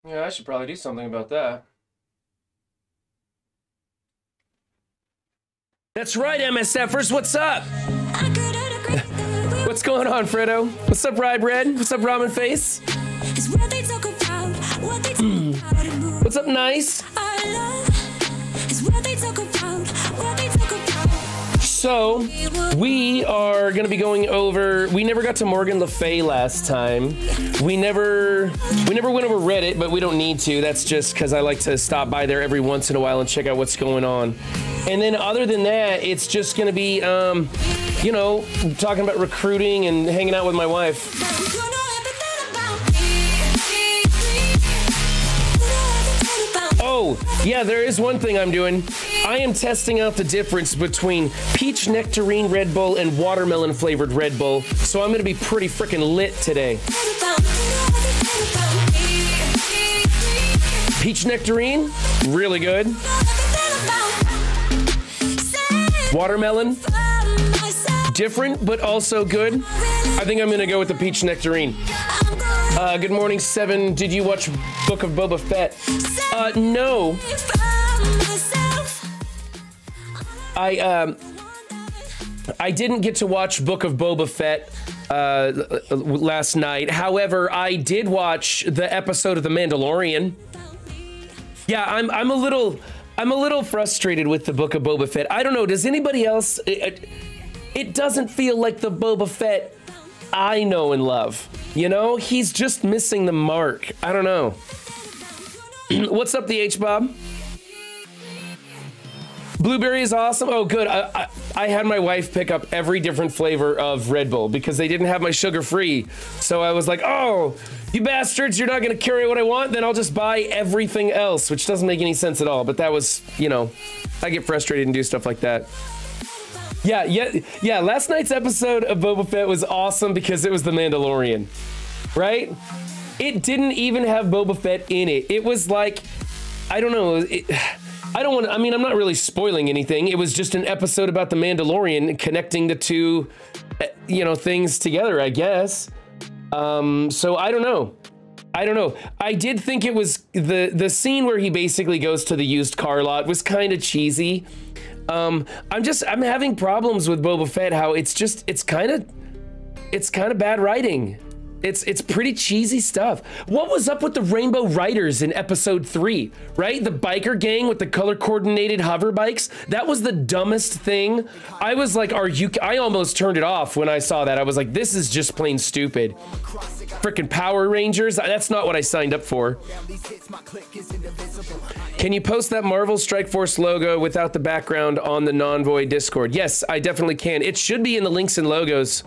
Yeah, I should probably do something about that. That's right, MSFers. What's up? What's going on, Fredo? What's up, Rye Bread? What's up, Ramen Face? What's up, Nice? So, we are going to be going over... We never got to Morgan Le Fay last time. We never went over Reddit, but we don't need to. That's just because I like to stop by there every once in a while and check out what's going on. And then other than that, it's just going to be, you know, talking about recruiting and hanging out with my wife. Oh, yeah, there is one thing I'm doing. I am testing out the difference between peach nectarine Red Bull and watermelon flavored Red Bull. So I'm going to be pretty freaking lit today. Peach nectarine, really good. Watermelon, different, but also good. I think I'm going to go with the peach nectarine. Good morning, Seven. Did you watch Book of Boba Fett? No. I didn't get to watch Book of Boba Fett last night. However, I did watch the episode of The Mandalorian. Yeah, I'm a little frustrated with the Book of Boba Fett. I don't know. Does anybody else? It doesn't feel like the Boba Fett I know and love. You know, he's just missing the mark. I don't know. What's up, the H-Bob? Blueberry is awesome. Oh, good. I had my wife pick up every different flavor of Red Bull because they didn't have my sugar-free. So I was like, oh, you bastards, you're not going to carry what I want? Then I'll just buy everything else, which doesn't make any sense at all. But that was, you know, I get frustrated and do stuff like that. Yeah. Last night's episode of Boba Fett was awesome because it was The Mandalorian, right? It didn't even have Boba Fett in it. It was like, I don't know. I don't want to, I mean, I'm not really spoiling anything. It was just an episode about The Mandalorian connecting the two, you know, things together, I guess. So I don't know. I did think it was the scene where he basically goes to the used car lot was kind of cheesy. I'm having problems with Boba Fett, how it's kind of bad writing. It's pretty cheesy stuff. What was up with the Rainbow Riders in episode 3, right? The biker gang with the color coordinated hover bikes. That was the dumbest thing. I was like, I almost turned it off when I saw that. I was like, this is just plain stupid. Freaking Power Rangers. That's not what I signed up for. Can you post that Marvel Strike Force logo without the background on the non-void Discord? Yes, I definitely can. It should be in the links and logos.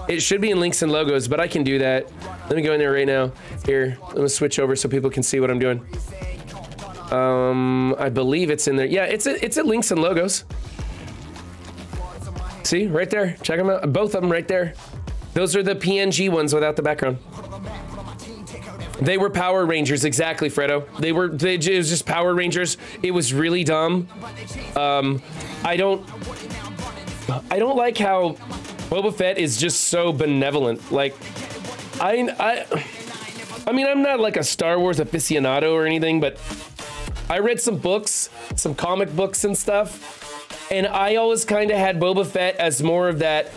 It should be in links and logos, but I can do that. Let me go in there right now. Here, let me switch over so people can see what I'm doing. I believe it's in there. Yeah, it's at links and logos. See, right there. Check them out. Both of them right there. Those are the PNG ones without the background. They were Power Rangers, exactly, Fredo. It was just Power Rangers. It was really dumb. I don't like how Boba Fett is just so benevolent. Like, I mean, I'm not like a Star Wars aficionado or anything, but I read some books, some comic books and stuff, and I always kind of had Boba Fett as more of that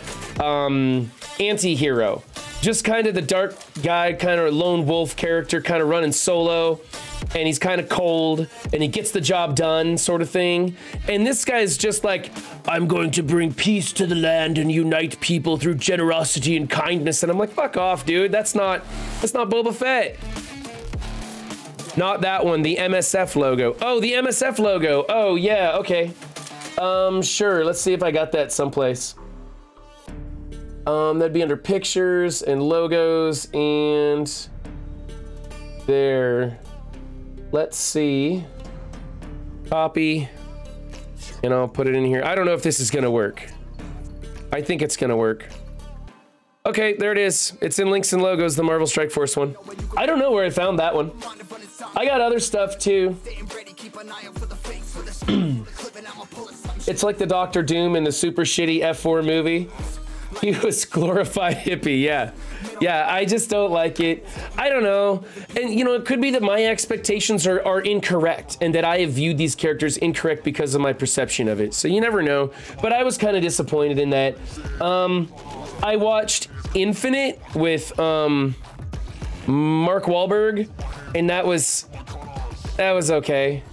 anti-hero. Just kind of the dark guy, kind of lone wolf character, kind of running solo, and he's kind of cold, and he gets the job done, sort of thing. And this guy's just like, I'm going to bring peace to the land and unite people through generosity and kindness. And I'm like, fuck off, dude. That's not Boba Fett. Not that one, the MSF logo. Oh, the MSF logo. Oh, yeah, okay. Sure, let's see if I got that someplace. That'd be under pictures and logos and there. Let's see. Copy. And I'll put it in here. I don't know if this is gonna work. I think it's gonna work. Okay, there it is. It's in links and logos, the Marvel Strike Force one. I don't know where I found that one. I got other stuff too. It's like the Doctor Doom in the super shitty F4 movie. He was glorified hippie, yeah. Yeah, I just don't like it. I don't know. And, you know, it could be that my expectations are incorrect and that I have viewed these characters incorrect because of my perception of it. So you never know. But I was kind of disappointed in that. I watched Infinite with Mark Wahlberg, and that was okay.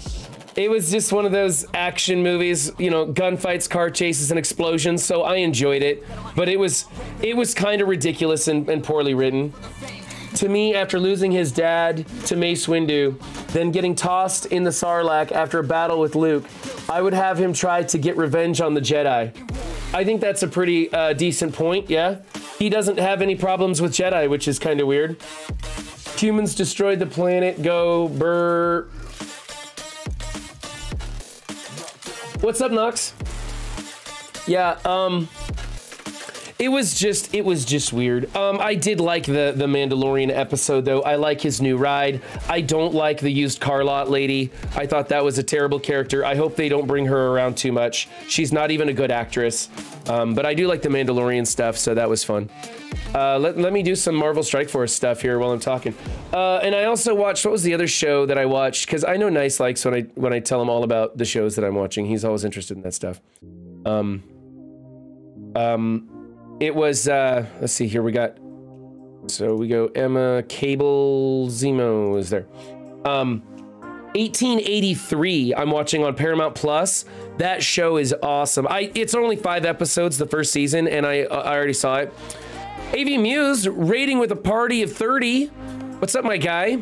It was just one of those action movies, you know, gunfights, car chases, and explosions, so I enjoyed it. But it was kind of ridiculous and poorly written. To me, after losing his dad to Mace Windu, then getting tossed in the Sarlacc after a battle with Luke, I would have him try to get revenge on the Jedi. I think that's a pretty decent point, yeah? He doesn't have any problems with Jedi, which is kind of weird. Humans destroyed the planet, go burr. What's up, Nox? Yeah, it was just weird. I did like the Mandalorian episode, though. I like his new ride. I don't like the used car lot lady. I thought that was a terrible character. I hope they don't bring her around too much. She's not even a good actress. But I do like the Mandalorian stuff, so that was fun. Let me do some Marvel Strike Force stuff here while I'm talking. And I also watched, what was the other show that I watched? Because I know Nice likes when I tell him all about the shows that I'm watching. He's always interested in that stuff. It was, let's see here, we go Emma Cable Zemo is there. 1883 I'm watching on Paramount Plus. That show is awesome. It's only 5 episodes, the first season, and I already saw it. AV Muse rating with a party of 30. What's up, my guy?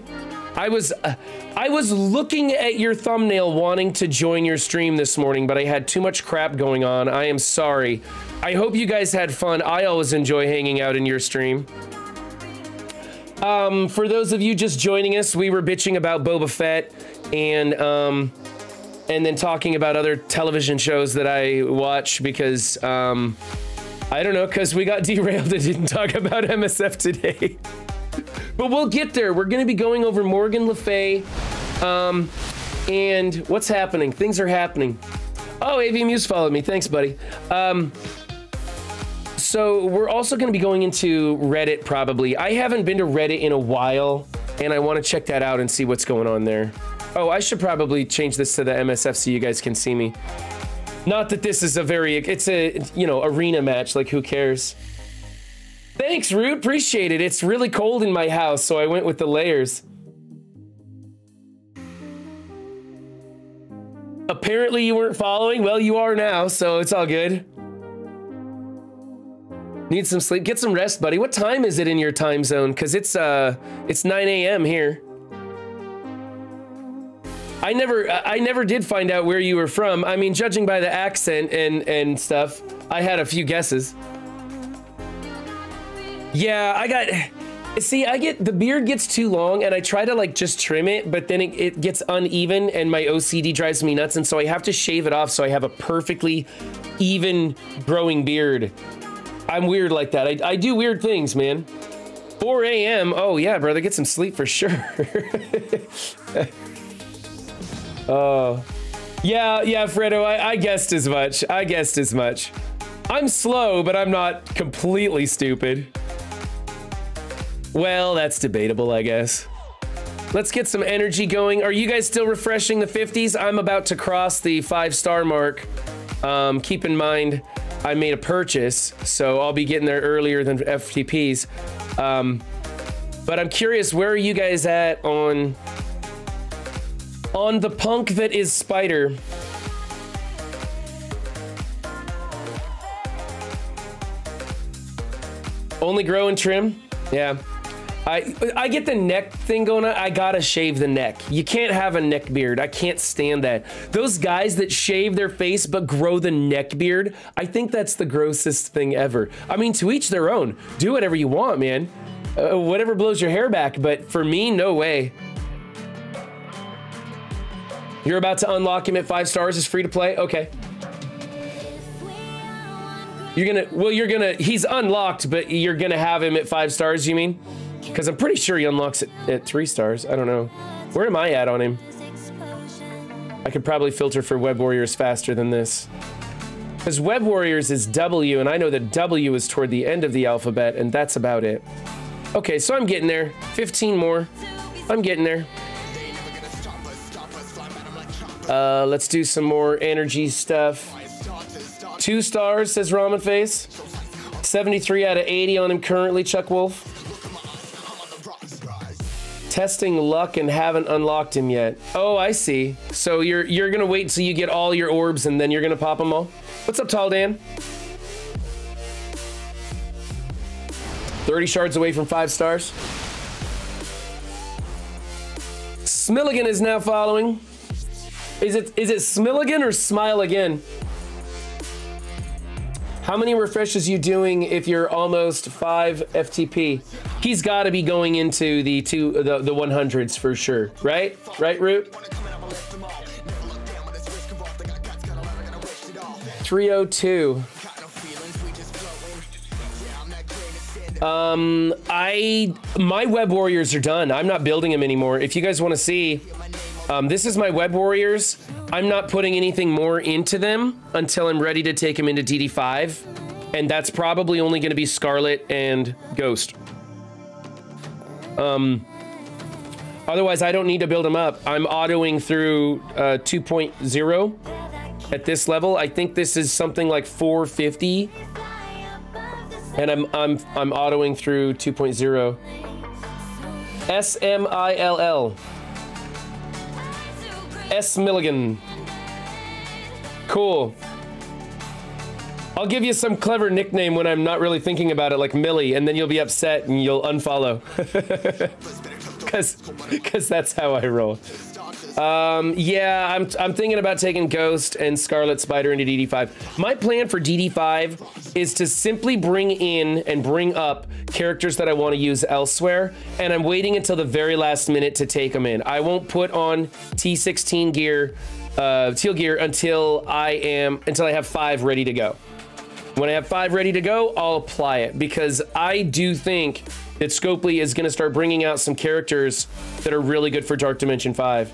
I was looking at your thumbnail wanting to join your stream this morning, but I had too much crap going on. I am sorry. I hope you guys had fun. I always enjoy hanging out in your stream. For those of you just joining us, we were bitching about Boba Fett and then talking about other television shows that I watch because, I don't know, because we got derailed and didn't talk about MSF today. But we'll get there. We're going to be going over Morgan Le Fay, and what's happening. Things are happening. Oh, AV Muse followed me. Thanks, buddy. So we're also going to be going into Reddit, probably. I haven't been to Reddit in a while, and I want to check that out and see what's going on there. Oh, I should probably change this to the MSF so you guys can see me. Not that this is it's a, you know, arena match, like who cares? Thanks, Root, appreciate it. It's really cold in my house, so I went with the layers. Apparently you weren't following. Well, you are now, so it's all good. Need some sleep. Get some rest, buddy. What time is it in your time zone? Because it's 9 a.m. here. I never did find out where you were from. I mean, judging by the accent and stuff, I had a few guesses. Yeah, the beard gets too long and I try to like just trim it, but then it gets uneven and my OCD drives me nuts. And so I have to shave it off so I have a perfectly even growing beard. I'm weird like that. I do weird things, man. 4 a.m. Oh yeah, brother, get some sleep for sure. Oh, yeah, Fredo, I guessed as much. I'm slow, but I'm not completely stupid. Well, that's debatable, I guess. Let's get some energy going. Are you guys still refreshing the 50s? I'm about to cross the 5-star mark. Keep in mind, I made a purchase, so I'll be getting there earlier than FTPs. But I'm curious, where are you guys at on the punk that is Spider? Only grow and trim? Yeah. I get the neck thing going on. I gotta shave the neck. You can't have a neck beard. I can't stand that. Those guys that shave their face but grow the neck beard, I think that's the grossest thing ever. I mean, to each their own. Do whatever you want, man. Whatever blows your hair back, but for me, no way. You're about to unlock him at 5 stars. It's free to play? Okay. He's unlocked, but you're gonna have him at 5 stars, you mean? Because I'm pretty sure he unlocks it at 3 stars. I don't know. Where am I at on him? I could probably filter for Web Warriors faster than this. Because Web Warriors is W, and I know that W is toward the end of the alphabet, and that's about it. Okay, so I'm getting there. 15 more. I'm getting there. Let's do some more energy stuff. 2 stars, says Ramen Face. 73 out of 80 on him currently, Chuck Wolf. Testing luck and haven't unlocked him yet. Oh, I see. So you're gonna wait till you get all your orbs and then you're gonna pop them all? What's up, Tall Dan? 30 shards away from 5 stars. Smilligan is now following. Is it Smilligan or Smile Again? How many refreshes you doing if you're almost 5 FTP? He's got to be going into the 100s for sure, right? Right, Root? 302. My Web Warriors are done. I'm not building them anymore. If you guys want to see, this is my Web Warriors. I'm not putting anything more into them until I'm ready to take them into DD5. And that's probably only going to be Scarlet and Ghost. Otherwise, I don't need to build them up. I'm autoing through 2.0 at this level. I think this is something like 450. And I'm autoing through 2.0. S-M-I-L-L. S. Milligan. Cool. I'll give you some clever nickname when I'm not really thinking about it, like Millie, and then you'll be upset and you'll unfollow. Cause that's how I roll. Yeah, I'm thinking about taking Ghost and Scarlet Spider into DD5. My plan for DD5 is to simply bring in and bring up characters that I want to use elsewhere, and I'm waiting until the very last minute to take them in. I won't put on T16 gear, teal gear until I have 5 ready to go. When I have 5 ready to go, I'll apply it, because I do think that Scopely is going to start bringing out some characters that are really good for Dark Dimension 5.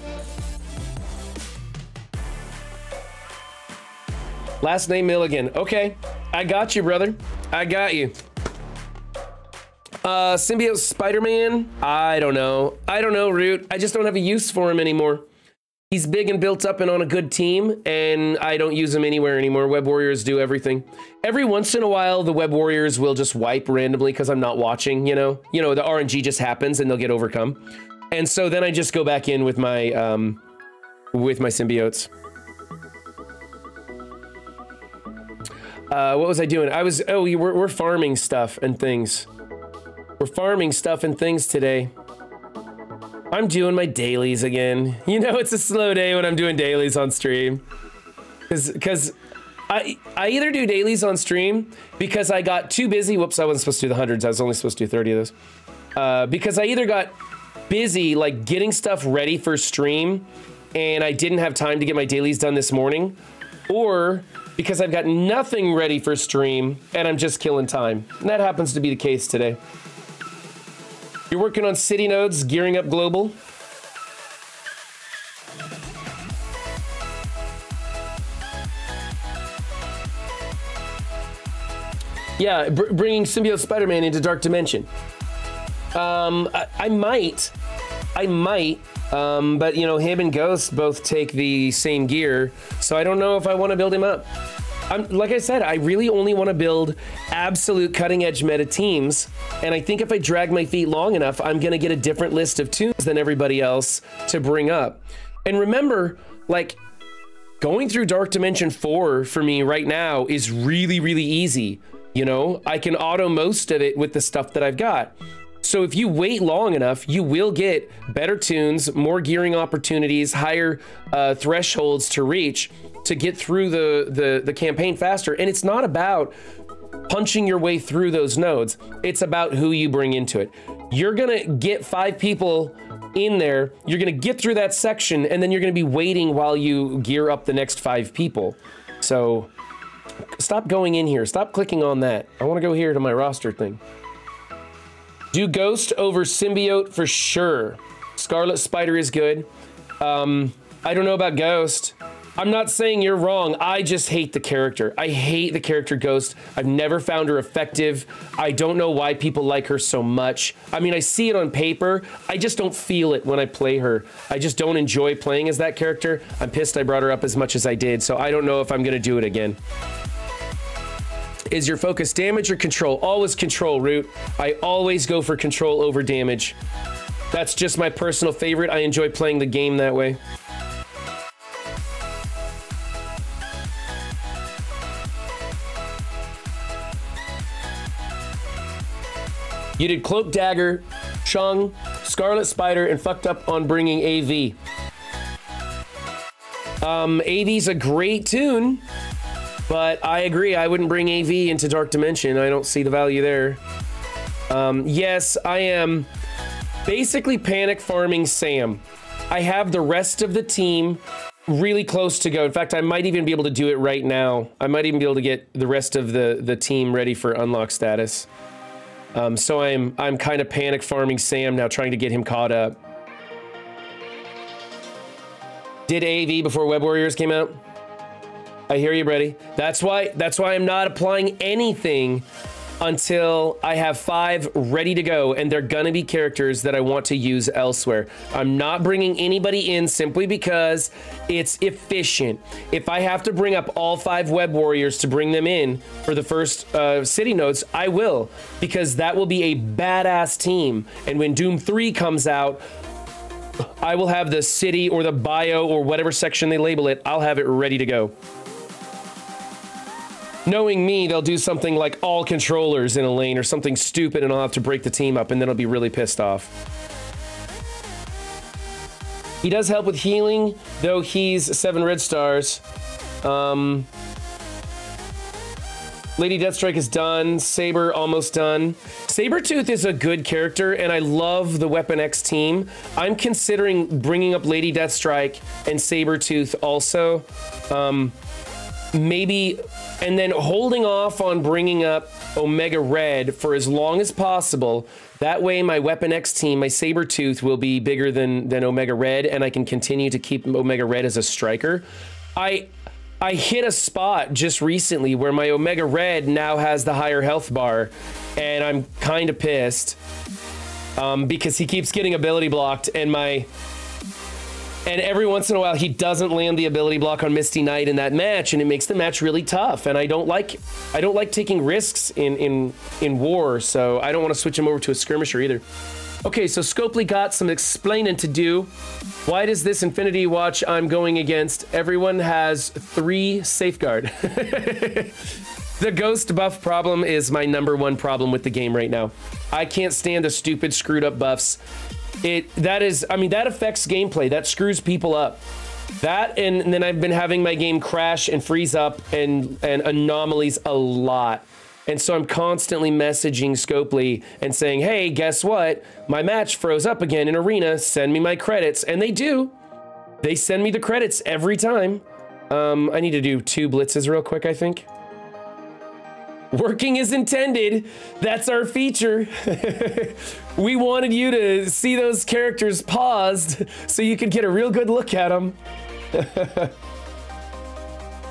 Last name Milligan. Okay, I got you, brother. I got you. Symbiote Spider-Man? I don't know. I don't know, Root. I just don't have a use for him anymore. He's big and built up and on a good team, and I don't use him anywhere anymore. Web Warriors do everything. Every once in a while, the Web Warriors will just wipe randomly because I'm not watching, you know? You know, the RNG just happens and they'll get overcome. And so then I just go back in with my symbiotes. What was I doing? We're farming stuff and things. We're farming stuff and things today. I'm doing my dailies again. You know, it's a slow day when I'm doing dailies on stream. Because I either do dailies on stream because I got too busy. Whoops, I wasn't supposed to do the hundreds. I was only supposed to do 30 of those. Because I either got busy, like, getting stuff ready for stream, and I didn't have time to get my dailies done this morning, or because I've got nothing ready for stream, and I'm just killing time. And that happens to be the case today. You're working on city nodes, gearing up global. Yeah, bringing Symbiote Spider-Man into Dark Dimension. I might, but you know, him and Ghost both take the same gear, so I don't know if I want to build him up. Like I said, I really only want to build absolute cutting-edge meta teams, and I think if I drag my feet long enough, I'm going to get a different list of tunes than everybody else to bring up. And remember, like, going through Dark Dimension 4 for me right now is really, really easy. You know, I can auto most of it with the stuff that I've got. So if you wait long enough, you will get better tunes, more gearing opportunities, higher thresholds to reach to get through the campaign faster. And it's not about punching your way through those nodes. It's about who you bring into it. You're gonna get 5 people in there, you're gonna get through that section, and then you're gonna be waiting while you gear up the next 5 people. So stop going in here, stop clicking on that. I wanna go here to my roster thing. Do Ghost over Symbiote for sure. Scarlet Spider is good. I don't know about Ghost. I'm not saying you're wrong. I just hate the character. I hate the character Ghost. I've never found her effective. I don't know why people like her so much. I mean, I see it on paper. I just don't feel it when I play her. I just don't enjoy playing as that character. I'm pissed I brought her up as much as I did, so I don't know if I'm going to do it again. Is your focus damage or control? Always control, Root. I always go for control over damage. That's just my personal favorite. I enjoy playing the game that way. You did Cloak Dagger, Chung, Scarlet Spider, and fucked up on bringing AV. AV's a great tune, but I agree, I wouldn't bring AV into Dark Dimension. I don't see the value there. Yes, I am basically panic farming Sam. I have the rest of the team really close to go. In fact, I might even be able to do it right now. I might even be able to get the rest of the team ready for unlock status. So I'm kind of panic farming Sam now, trying to get him caught up. Did AV before Web Warriors came out? I hear you, Brady. That's why I'm not applying anything until I have 5 ready to go, and they're gonna be characters that I want to use elsewhere. I'm not bringing anybody in simply because it's efficient. If I have to bring up all 5 Web Warriors to bring them in for the first city nodes, I will, because that will be a badass team. And when Doom 3 comes out, I will have the city or the bio or whatever section they label it, I'll have it ready to go. Knowing me, they'll do something like all controllers in a lane or something stupid, and I'll have to break the team up, and then I'll be really pissed off. He does help with healing, though he's 7 red stars. Lady Deathstrike is done. Saber almost done. Sabretooth is a good character, and I love the Weapon X team. I'm considering bringing up Lady Deathstrike and Sabretooth also. Maybe, and then holding off on bringing up Omega Red for as long as possible. That way my Weapon X team, my Sabretooth, will be bigger than Omega Red, and I can continue to keep Omega Red as a striker. I hit a spot just recently where my Omega Red now has the higher health bar, and I'm kind of pissed because he keeps getting ability blocked, and every once in a while he doesn't land the ability block on Misty Knight in that match, and it makes the match really tough. And I don't like taking risks in war, so I don't want to switch him over to a skirmisher either. Okay, so Scopely got some explaining to do. Why does this Infinity Watch I'm going against? Everyone has 3 safeguard. The ghost buff problem is my #1 problem with the game right now. I can't stand the stupid screwed up buffs. That affects gameplay. That screws people up. That, and then I've been having my game crash and freeze up and anomalies a lot. And so I'm constantly messaging Scopely and saying, hey, guess what? My match froze up again in Arena. Send me my credits. And they do. They send me the credits every time. I need to do 2 blitzes real quick, I think. Working as intended. That's our feature. We wanted you to see those characters paused so you could get a real good look at them.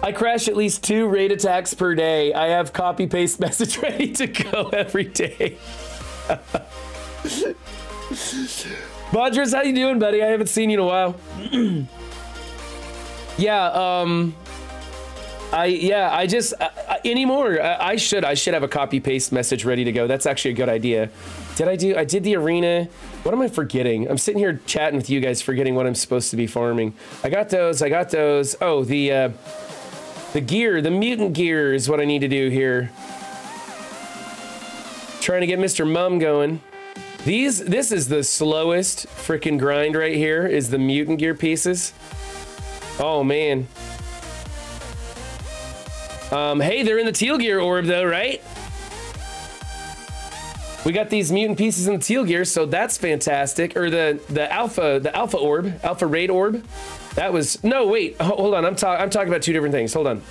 I crash at least 2 raid attacks per day. I have copy paste message ready to go every day. Bodgers, how you doing, buddy? I haven't seen you in a while. I should have a copy paste message ready to go. That's actually a good idea. I did the arena. What am I forgetting? I'm sitting here chatting with you guys, forgetting what I'm supposed to be farming. I got those. Oh, the gear, the mutant gear is what I need to do here. Trying to get Mr. Mum going. This is the slowest freaking grind right here, is the mutant gear pieces. Oh, man. Hey, they're in the teal gear orb though, right? We got these mutant pieces in the teal gear, so that's fantastic. Or the alpha orb, alpha raid orb. That was, no, wait, hold on. I'm talking about 2 different things. Hold on.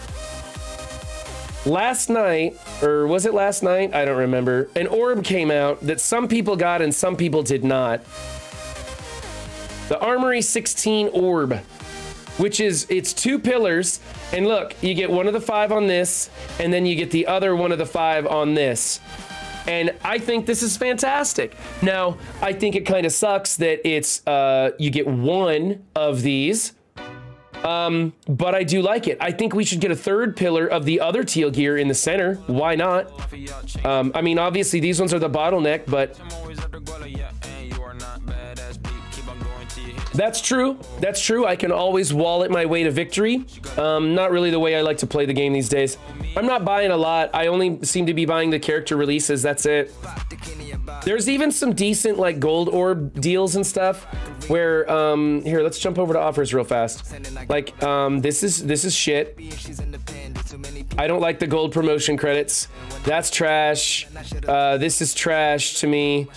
Last night, or was it last night? I don't remember. An orb came out that some people got and some people did not. The Armory 16 orb. which is, it's 2 pillars. And look, you get one of the 5 on this, and then you get the other one of the 5 on this. And I think this is fantastic. Now, I think it kind of sucks that it's, you get one of these, but I do like it. I think we should get a 3rd pillar of the other teal gear in the center. Why not? I mean, obviously these ones are the bottleneck, but that's true. That's true. I can always wallet my way to victory. Not really the way I like to play the game these days. I'm not buying a lot. I only seem to be buying the character releases. That's it. There's even some decent like gold orb deals and stuff where, here, let's jump over to offers real fast. Like, this is shit. I don't like the gold promotion credits. That's trash. This is trash to me.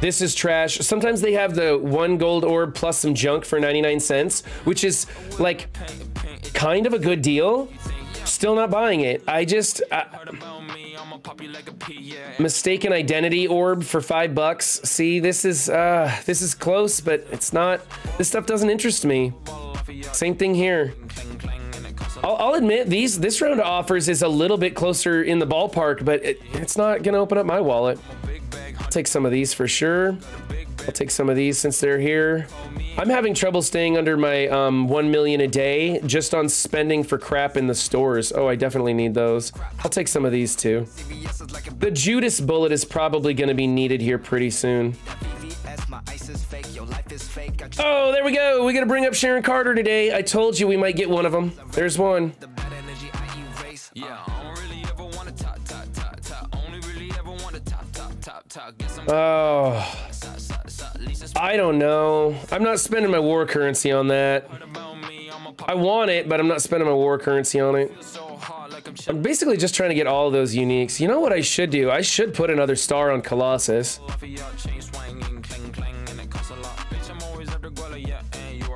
This is trash. Sometimes they have the 1 gold orb plus some junk for 99 cents, which is like kind of a good deal. Still not buying it. Mistaken identity orb for $5. See, this is close, but it's not. This stuff doesn't interest me. Same thing here. I'll admit this round of offers is a little bit closer in the ballpark, but it's not gonna open up my wallet. I'll take some of these for sure. I'll take some of these since they're here. I'm having trouble staying under my 1 million a day just on spending for crap in the stores. Oh, I definitely need those. I'll take some of these too. The Judas bullet is probably going to be needed here pretty soon. Oh, there we go. We got to bring up Sharon Carter today. I told you we might get one of them. There's one. Oh, I don't know. I'm not spending my war currency on that. I want it, but I'm not spending my war currency on it. I'm basically just trying to get all of those uniques. You know what I should do? I should put another star on Colossus.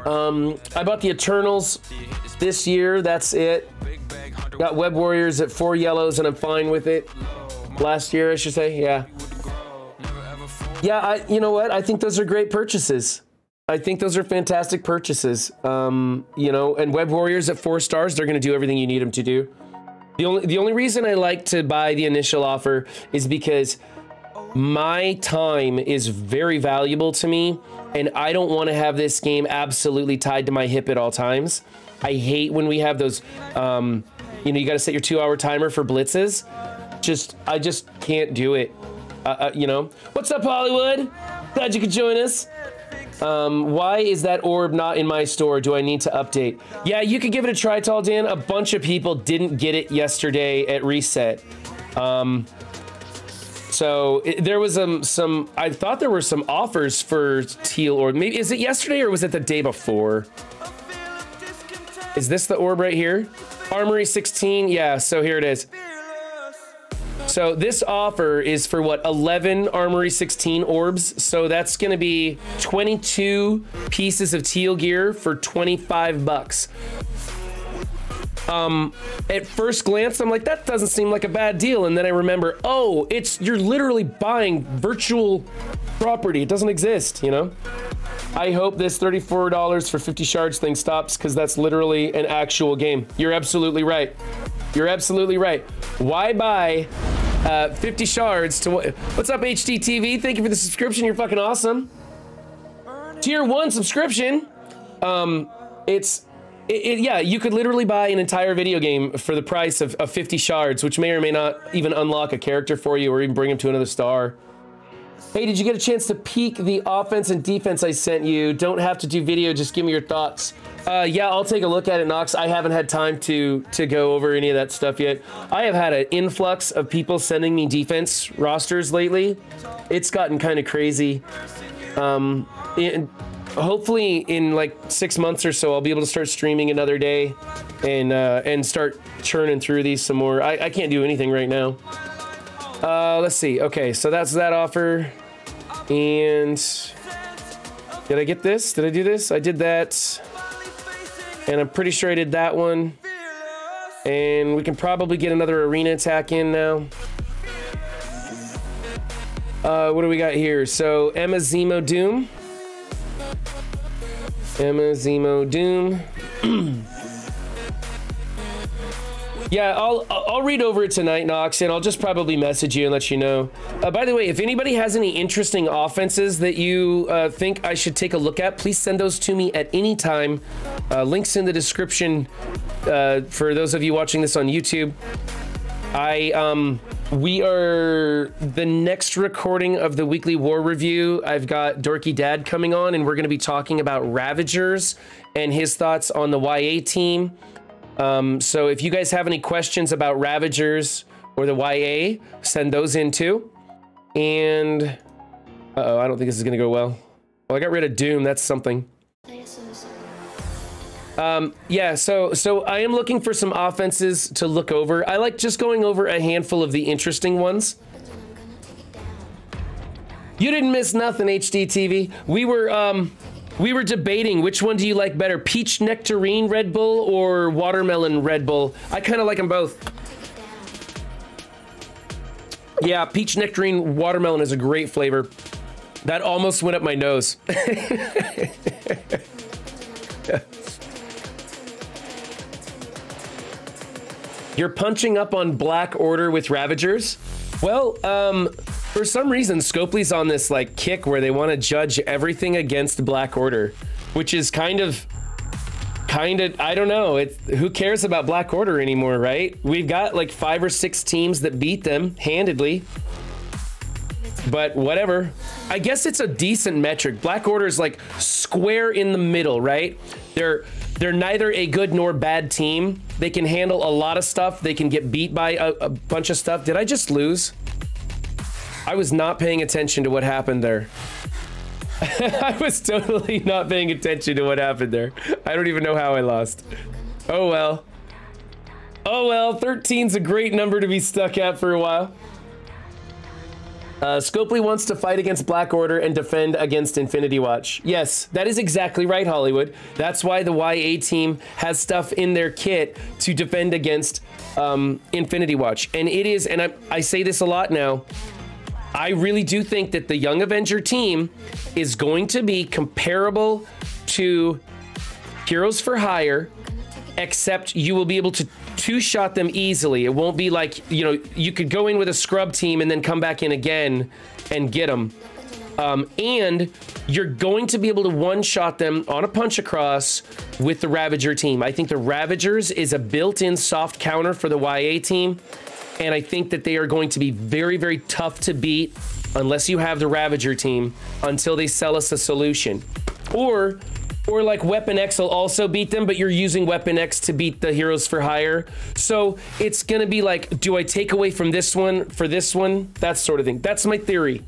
I bought the Eternals this year. That's it. Got Web Warriors at 4 yellows, and I'm fine with it. Last year, I should say. Yeah. Yeah, you know what? I think those are great purchases. I think those are fantastic purchases. You know, and Web Warriors at 4 stars, they're going to do everything you need them to do. The only reason I like to buy the initial offer is because my time is very valuable to me, and I don't want to have this game absolutely tied to my hip at all times. I hate when we have those, you know, you got to set your 2-hour timer for blitzes. I just can't do it. You know, what's up, Hollywood? Glad you could join us. Why is that orb not in my store? Do I need to update? Yeah, you could give it a try, Tall Dan. A bunch of people didn't get it yesterday at reset. So there was some, I thought there were some offers for teal orb. Maybe, is it yesterday or was it the day before? Is this the orb right here? Armory 16, yeah, so here it is. So this offer is for what, 11 Armory 16 orbs. So that's going to be 22 pieces of teal gear for $25. At first glance, I'm like, that doesn't seem like a bad deal. And then I remember, oh, you're literally buying virtual property. It doesn't exist, you know? I hope this $34 for 50 shards thing stops, because that's literally an actual game. You're absolutely right. You're absolutely right. Why buy 50 shards to what's up, HDTV? Thank you for the subscription. You're fucking awesome. Tier 1 subscription. Yeah, you could literally buy an entire video game for the price of 50 shards, which may or may not even unlock a character for you or even bring him to another star. Hey, did you get a chance to peek the offense and defense I sent you? Don't have to do video, just give me your thoughts. Yeah, I'll take a look at it, Nox. I haven't had time to go over any of that stuff yet. I have had an influx of people sending me defense rosters lately. It's gotten kind of crazy. Hopefully in like 6 months or so, I'll be able to start streaming another day and start churning through these some more. I can't do anything right now. Let's see. Okay, so that's that offer. And did I get this? Did I do this? I did that. And I'm pretty sure I did that one. And we can probably get another arena attack in now. What do we got here? So Emma Zemo Doom. Emma Zemo Doom. Yeah, I'll read over it tonight, Nox, and I'll just probably message you and let you know. By the way, if anybody has any interesting offenses that you think I should take a look at, please send those to me at any time. Links in the description for those of you watching this on YouTube. We are the next recording of the weekly war review. I've got Dorky Dad coming on, and we're going to be talking about Ravagers and his thoughts on the YA team. So if you guys have any questions about Ravagers or the YA, send those in too. And uh-oh, I don't think this is gonna go well. Well, I got rid of Doom. That's something. Yeah, so I am looking for some offenses to look over. I like just going over a handful of the interesting ones. You didn't miss nothing, HDTV. We were debating which one do you like better, peach nectarine Red Bull or watermelon Red Bull. I kind of like them both. Yeah, peach nectarine watermelon is a great flavor. That almost went up my nose. You're punching up on Black Order with Ravagers? Well, for some reason, Scopely's on this like kick where they want to judge everything against Black Order, which is kind of, I don't know. Who cares about Black Order anymore, right? We've got like 5 or 6 teams that beat them handedly, but whatever. I guess it's a decent metric. Black Order is like square in the middle, right? They're neither a good nor bad team. They can handle a lot of stuff. They can get beat by a bunch of stuff. Did I just lose? I was not paying attention to what happened there. I was totally not paying attention to what happened there. I don't even know how I lost. Oh well. Oh well, 13's a great number to be stuck at for a while. Scopely wants to fight against Black Order and defend against Infinity Watch. Yes, that is exactly right, Hollywood. That's why the YA team has stuff in their kit to defend against Infinity Watch. And it is, and I say this a lot now, I really do think that the Young Avenger team is going to be comparable to Heroes for Hire, except you will be able to two-shot them easily. It won't be like, you know, you could go in with a scrub team and then come back in again and get them. And you're going to be able to one-shot them on a punch across with the Ravager team. I think the Ravagers is a built-in soft counter for the YA team. And I think that they are going to be very, very tough to beat unless you have the Ravager team until they sell us a solution. Or like Weapon X will also beat them, but you're using Weapon X to beat the Heroes for Hire. So it's gonna be like, do I take away from this one for this one? That sort of thing. That's my theory.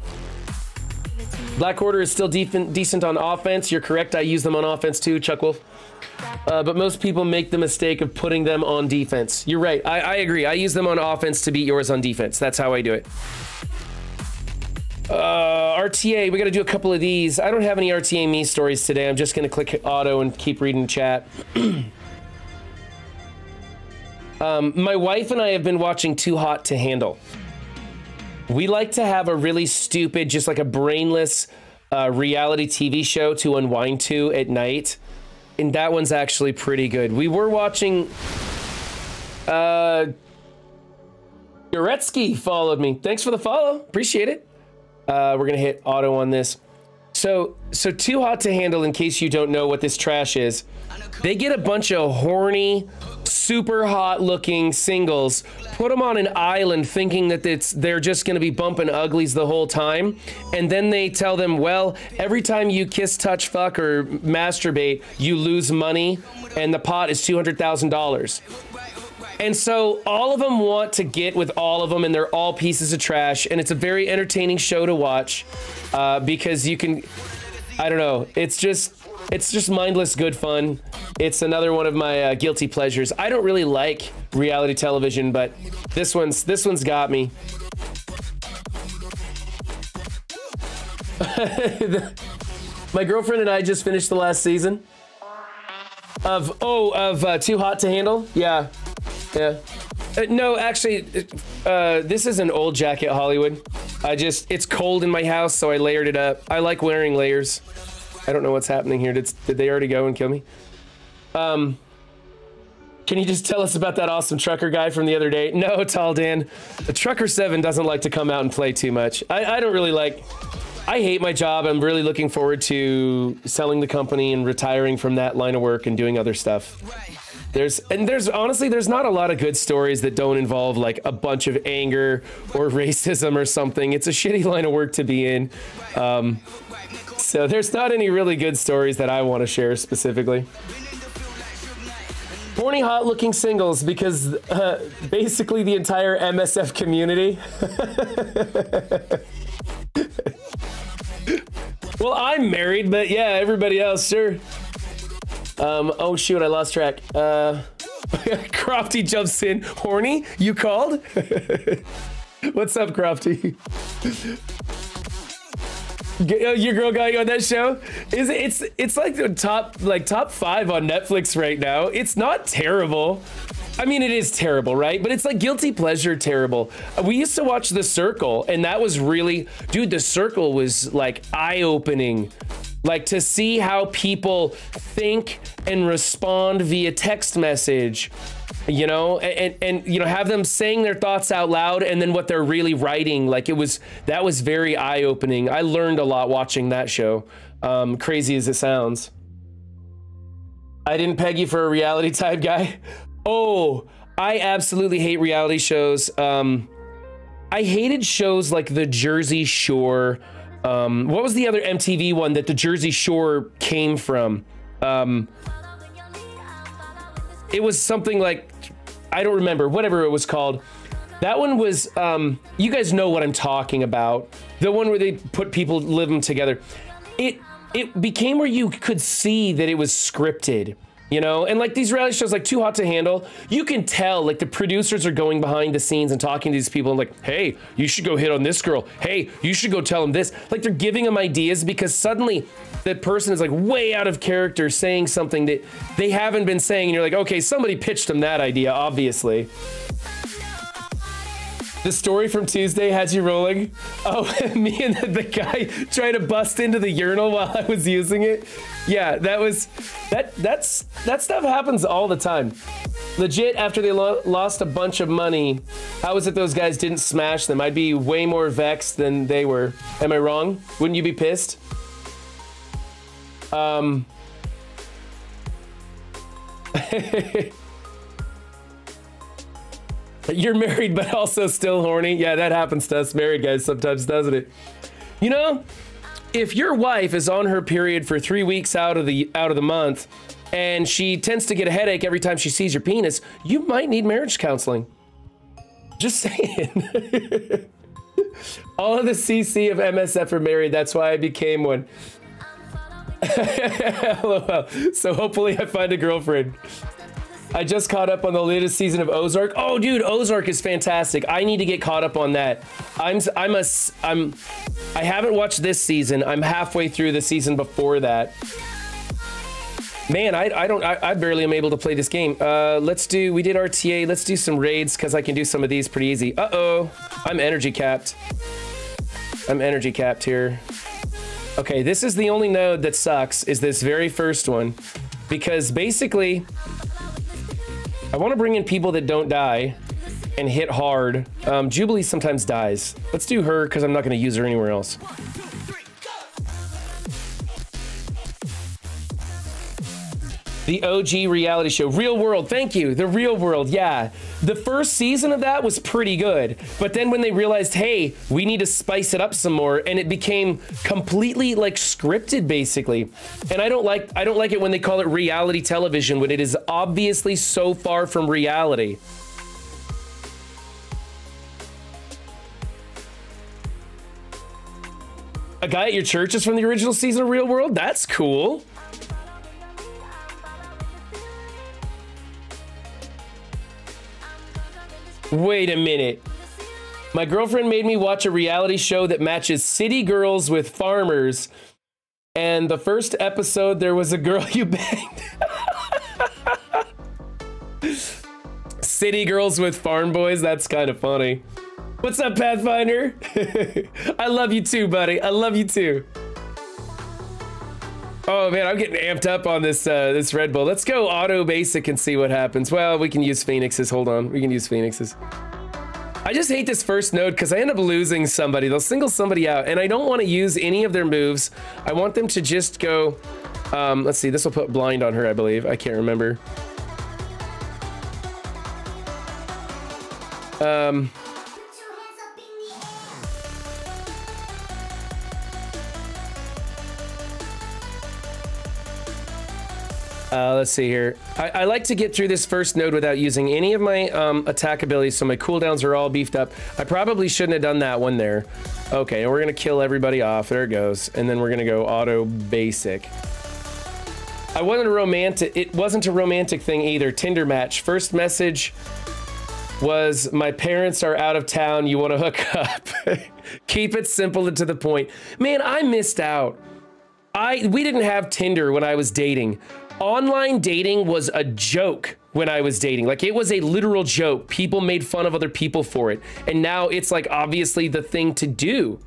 Black Order is still decent on offense. You're correct, I use them on offense too, Chuck Wolf. But most people make the mistake of putting them on defense. You're right, I agree. I use them on offense to beat yours on defense. That's how I do it. RTA, we gotta do a couple of these. I don't have any RTA me stories today. I'm just gonna click auto and keep reading chat. My wife and I have been watching Too Hot to Handle. We like to have a really stupid, just like a brainless reality TV show to unwind to at night. And that one's actually pretty good. We were watching... Uretsky followed me. Thanks for the follow. Appreciate it. We're going to hit auto on this. So Too Hot to Handle, in case you don't know what this trash is, they get a bunch of horny, super hot looking singles, put them on an island thinking that they're just going to be bumping uglies the whole time. And then they tell them, well, every time you kiss, touch, fuck, or masturbate, you lose money. And the pot is $200,000. And so all of them want to get with all of them, and they're all pieces of trash. And it's a very entertaining show to watch because you can, I don't know, it's just mindless good fun. It's another one of my guilty pleasures. I don't really like reality television, but this one's got me. My girlfriend and I just finished the last season of Too Hot to Handle. Yeah. No, actually, this is an old jacket, Hollywood. It's cold in my house, so I layered it up. I like wearing layers. I don't know what's happening here. Did they already go and kill me? Can you just tell us about that awesome trucker guy from the other day? No, Tall Dan. The Trucker 7 doesn't like to come out and play too much. I don't really like... I hate my job. I'm really looking forward to selling the company and retiring from that line of work and doing other stuff. There's honestly, there's not a lot of good stories that don't involve like a bunch of anger or racism or something. It's a shitty line of work to be in. So there's not any really good stories that I want to share specifically. Horny hot looking singles, because basically the entire MSF community. Well, I'm married, but yeah, everybody else, sure. Oh shoot, I lost track. Crofty jumps in. Horny, you called? What's up, Crofty? Your girl got you on that show? It's like the top 5 on Netflix right now. It's not terrible. I mean, it is terrible, right? But it's like guilty pleasure terrible. We used to watch The Circle, and that was really, dude, The Circle was like eye-opening. Like to see how people think and respond via text message, you know, and you know, have them saying their thoughts out loud and then what they're really writing. Like that was very eye-opening. I learned a lot watching that show, crazy as it sounds. I didn't peg you for a reality type guy. Oh, I absolutely hate reality shows. I hated shows like the Jersey Shore. What was the other MTV one that the Jersey Shore came from? It was something like, I don't remember, whatever it was called. That one was, you guys know what I'm talking about. The one where they put people, live them together. It became where you could see that it was scripted. You know, and like these reality shows like Too Hot to Handle, you can tell like the producers are going behind the scenes and talking to these people and like, hey, you should go hit on this girl. Hey, you should go tell them this. Like they're giving them ideas because suddenly that person is like way out of character saying something that they haven't been saying. And you're like, okay, somebody pitched them that idea, obviously. The story from Tuesday has you rolling. Oh, me and the guy trying to bust into the urinal while I was using it. Yeah, that stuff happens all the time. Legit, after they lost a bunch of money, how is it those guys didn't smash them? I'd be way more vexed than they were. Am I wrong? Wouldn't you be pissed? You're married, but also still horny. Yeah, that happens to us married guys sometimes, doesn't it? You know, if your wife is on her period for 3 weeks out of the month, and she tends to get a headache every time she sees your penis, you might need marriage counseling. Just saying. All of the CC of MSF are married. That's why I became one. LOL. So hopefully I find a girlfriend. I just caught up on the latest season of Ozark. Oh, dude, Ozark is fantastic. I need to get caught up on that. I haven't watched this season. I'm halfway through the season before that. Man, I barely am able to play this game. We did RTA. Let's do some raids because I can do some of these pretty easy. Uh-oh, I'm energy capped. I'm energy capped here. Okay, this is the only node that sucks, is this very first one. Because basically, I want to bring in people that don't die and hit hard. Jubilee sometimes dies. Let's do her because I'm not going to use her anywhere else. The OG reality show, Real World. Thank you. The Real World. Yeah. The first season of that was pretty good. But then when they realized, hey, we need to spice it up some more, and it became completely like scripted basically. And I don't like it when they call it reality television when it is obviously so far from reality. A guy at your church is from the original season of Real World? That's cool. Wait a minute. My girlfriend made me watch a reality show that matches city girls with farmers. And the first episode, there was a girl you banged. City girls with farm boys. That's kind of funny. What's up, Pathfinder? I love you too, buddy. I love you too. Oh man, I'm getting amped up on this this Red Bull. Let's go auto basic and see what happens. Well, we can use Phoenixes. Hold on, we can use Phoenixes. I just hate this first node because I end up losing somebody. They'll single somebody out, and I don't want to use any of their moves. I want them to just go. Let's see. This will put blind on her, I believe. I can't remember. Let's see here. I like to get through this first node without using any of my attack abilities, so my cooldowns are all beefed up. I probably shouldn't have done that one there. Okay, and we're gonna kill everybody off. There it goes. And then we're gonna go auto basic. It wasn't a romantic thing either. Tinder match. First message was, my parents are out of town, you want to hook up. Keep it simple and to the point. Man, I missed out. We didn't have Tinder when I was dating. Online dating was a joke when I was dating. Like, it was a literal joke. People made fun of other people for it. And now it's like obviously the thing to do.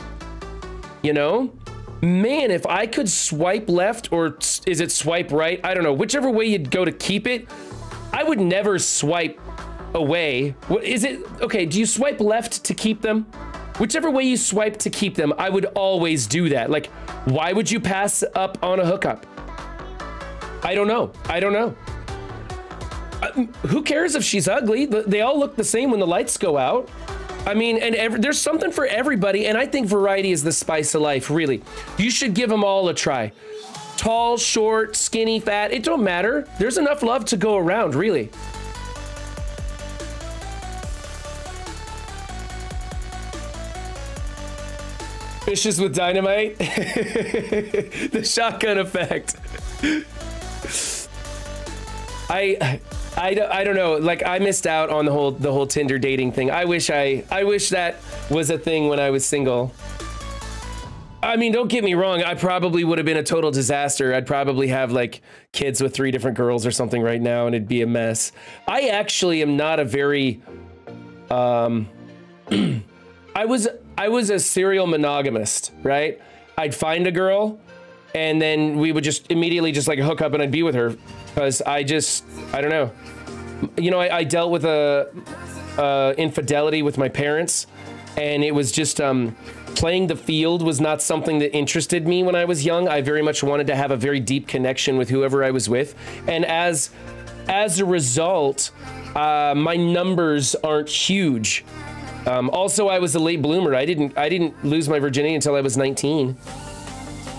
You know? Man, if I could swipe left, or is it swipe right? I don't know. Whichever way you'd go to keep it, I would never swipe away. What is it? Okay, do you swipe left to keep them? Whichever way you swipe to keep them, I would always do that. Like, why would you pass up on a hookup? I don't know. I don't know. Who cares if she's ugly? They all look the same when the lights go out. I mean, and there's something for everybody, and I think variety is the spice of life, really. You should give them all a try. Tall, short, skinny, fat, it don't matter. There's enough love to go around, really. Fishes with dynamite. The shotgun effect. I don't know. Like, I missed out on the whole Tinder dating thing. I wish that was a thing when I was single. I mean, don't get me wrong. I probably would have been a total disaster. I'd probably have like kids with 3 different girls or something right now, and it'd be a mess. I actually am not a very, I was a serial monogamist, right? I'd find a girl, and then we would just immediately just like hook up, and I'd be with her because I don't know. You know, I dealt with infidelity with my parents, and it was just playing the field was not something that interested me when I was young. I very much wanted to have a very deep connection with whoever I was with, and as a result, my numbers aren't huge. Also, I was a late bloomer. I didn't lose my virginity until I was 19.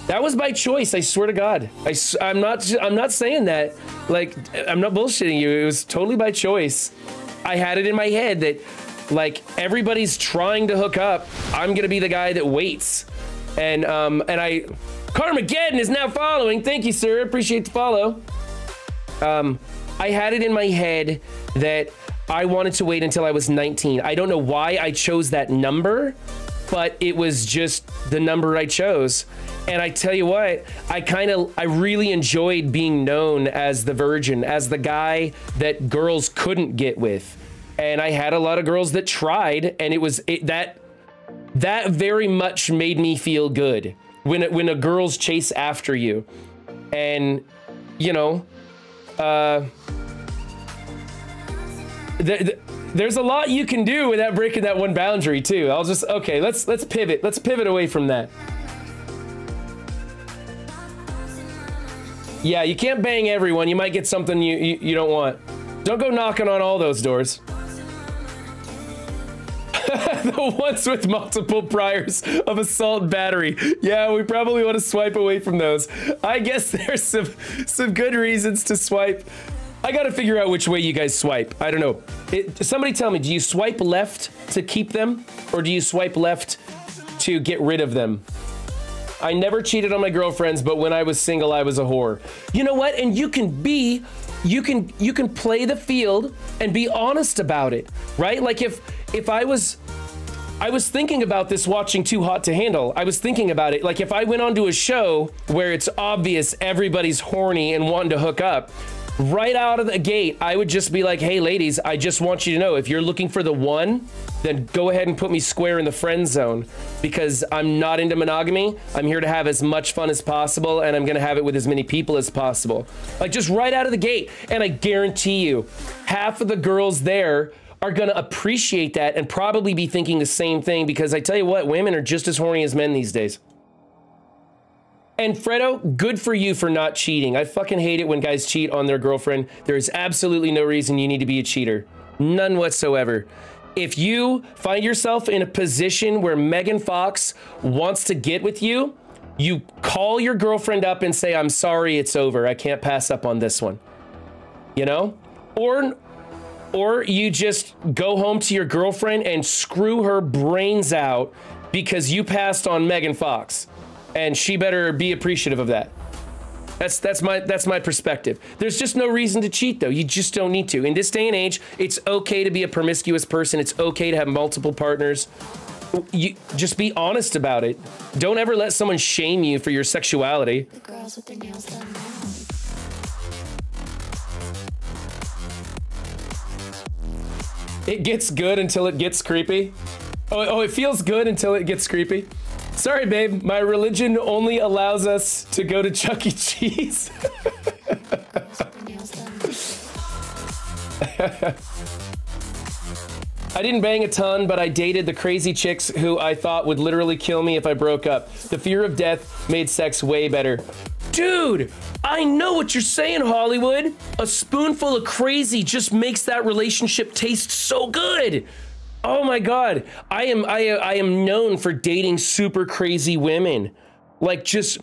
That was by choice. I swear to God. I'm not saying that. Like, I'm not bullshitting you. It was totally by choice. I had it in my head that, like, everybody's trying to hook up. I'm gonna be the guy that waits. And Carmageddon is now following. Thank you, sir. Appreciate the follow. I had it in my head that I wanted to wait until I was 19. I don't know why I chose that number, but it was just the number I chose. And I tell you what, I really enjoyed being known as the virgin, as the guy that girls couldn't get with. And I had a lot of girls that tried, and that very much made me feel good when a girl's chase after you. And, you know, there's a lot you can do without breaking that one boundary too. Okay, let's pivot. Let's pivot away from that. Yeah, you can't bang everyone. You might get something you don't want. Don't go knocking on all those doors. The ones with multiple priors of assault and battery. Yeah, we probably want to swipe away from those. I guess there's some good reasons to swipe. I gotta figure out which way you guys swipe. I don't know. Somebody tell me, do you swipe left to keep them, or do you swipe left to get rid of them? I never cheated on my girlfriends, but when I was single, I was a whore. You know what? And you can play the field and be honest about it, right? Like if I was thinking about this watching Too Hot to Handle. I was thinking about it. Like, if I went onto a show where it's obvious everybody's horny and wanting to hook up, right out of the gate, I would just be like, hey, ladies, I just want you to know, if you're looking for the one, then go ahead and put me square in the friend zone, because I'm not into monogamy. I'm here to have as much fun as possible, and I'm going to have it with as many people as possible. Like, just right out of the gate. And I guarantee you, half of the girls there are going to appreciate that and probably be thinking the same thing, because I tell you what, women are just as horny as men these days. And Fredo, good for you for not cheating. I fucking hate it when guys cheat on their girlfriend. There is absolutely no reason you need to be a cheater. None whatsoever. If you find yourself in a position where Megan Fox wants to get with you, you call your girlfriend up and say, I'm sorry, it's over. I can't pass up on this one. You know? Or you just go home to your girlfriend and screw her brains out because you passed on Megan Fox. And she better be appreciative of that. That's my perspective. There's just no reason to cheat, though. You just don't need to. In this day and age, it's okay to be a promiscuous person. It's okay to have multiple partners. You just be honest about it. Don't ever let someone shame you for your sexuality. The girls with their nails done now. It gets good until it gets creepy. Oh, it feels good until it gets creepy. Sorry, babe. My religion only allows us to go to Chuck E. Cheese. I didn't bang a ton, but I dated the crazy chicks who I thought would literally kill me if I broke up. The fear of death made sex way better. Dude, I know what you're saying, Hollywood. A spoonful of crazy just makes that relationship taste so good. Oh my God, I am known for dating super crazy women. Like just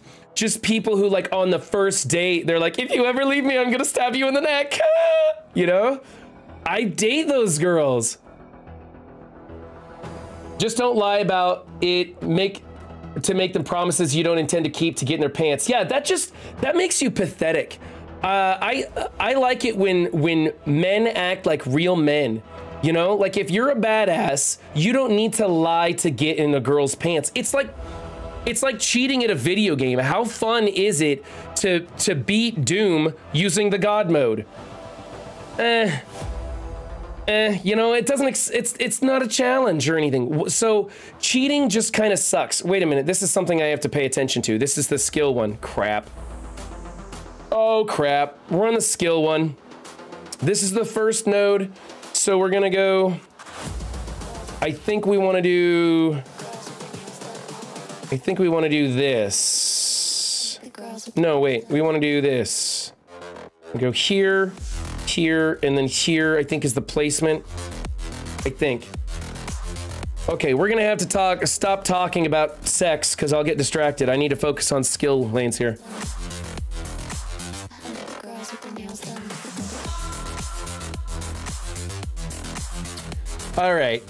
people who, like, on the first date, they're like, if you ever leave me, I'm gonna stab you in the neck. You know? I date those girls. Just don't lie about it. Make them promises you don't intend to keep to get in their pants. Yeah, that makes you pathetic. I like it when men act like real men. You know, like, if you're a badass, you don't need to lie to get in a girl's pants. It's like cheating at a video game. How fun is it to beat Doom using the God mode? You know, it doesn't, it's not a challenge or anything. So cheating just kind of sucks. Wait a minute, this is something I have to pay attention to. This is the skill one. Crap. Oh crap, we're on the skill one. This is the first node. So we're gonna go, I think we wanna do this. No, wait, we wanna do this. We'll go here, here, and then here, I think is the placement. I think. Okay, we're gonna have to stop talking about sex because I'll get distracted. I need to focus on skill lanes here. All right,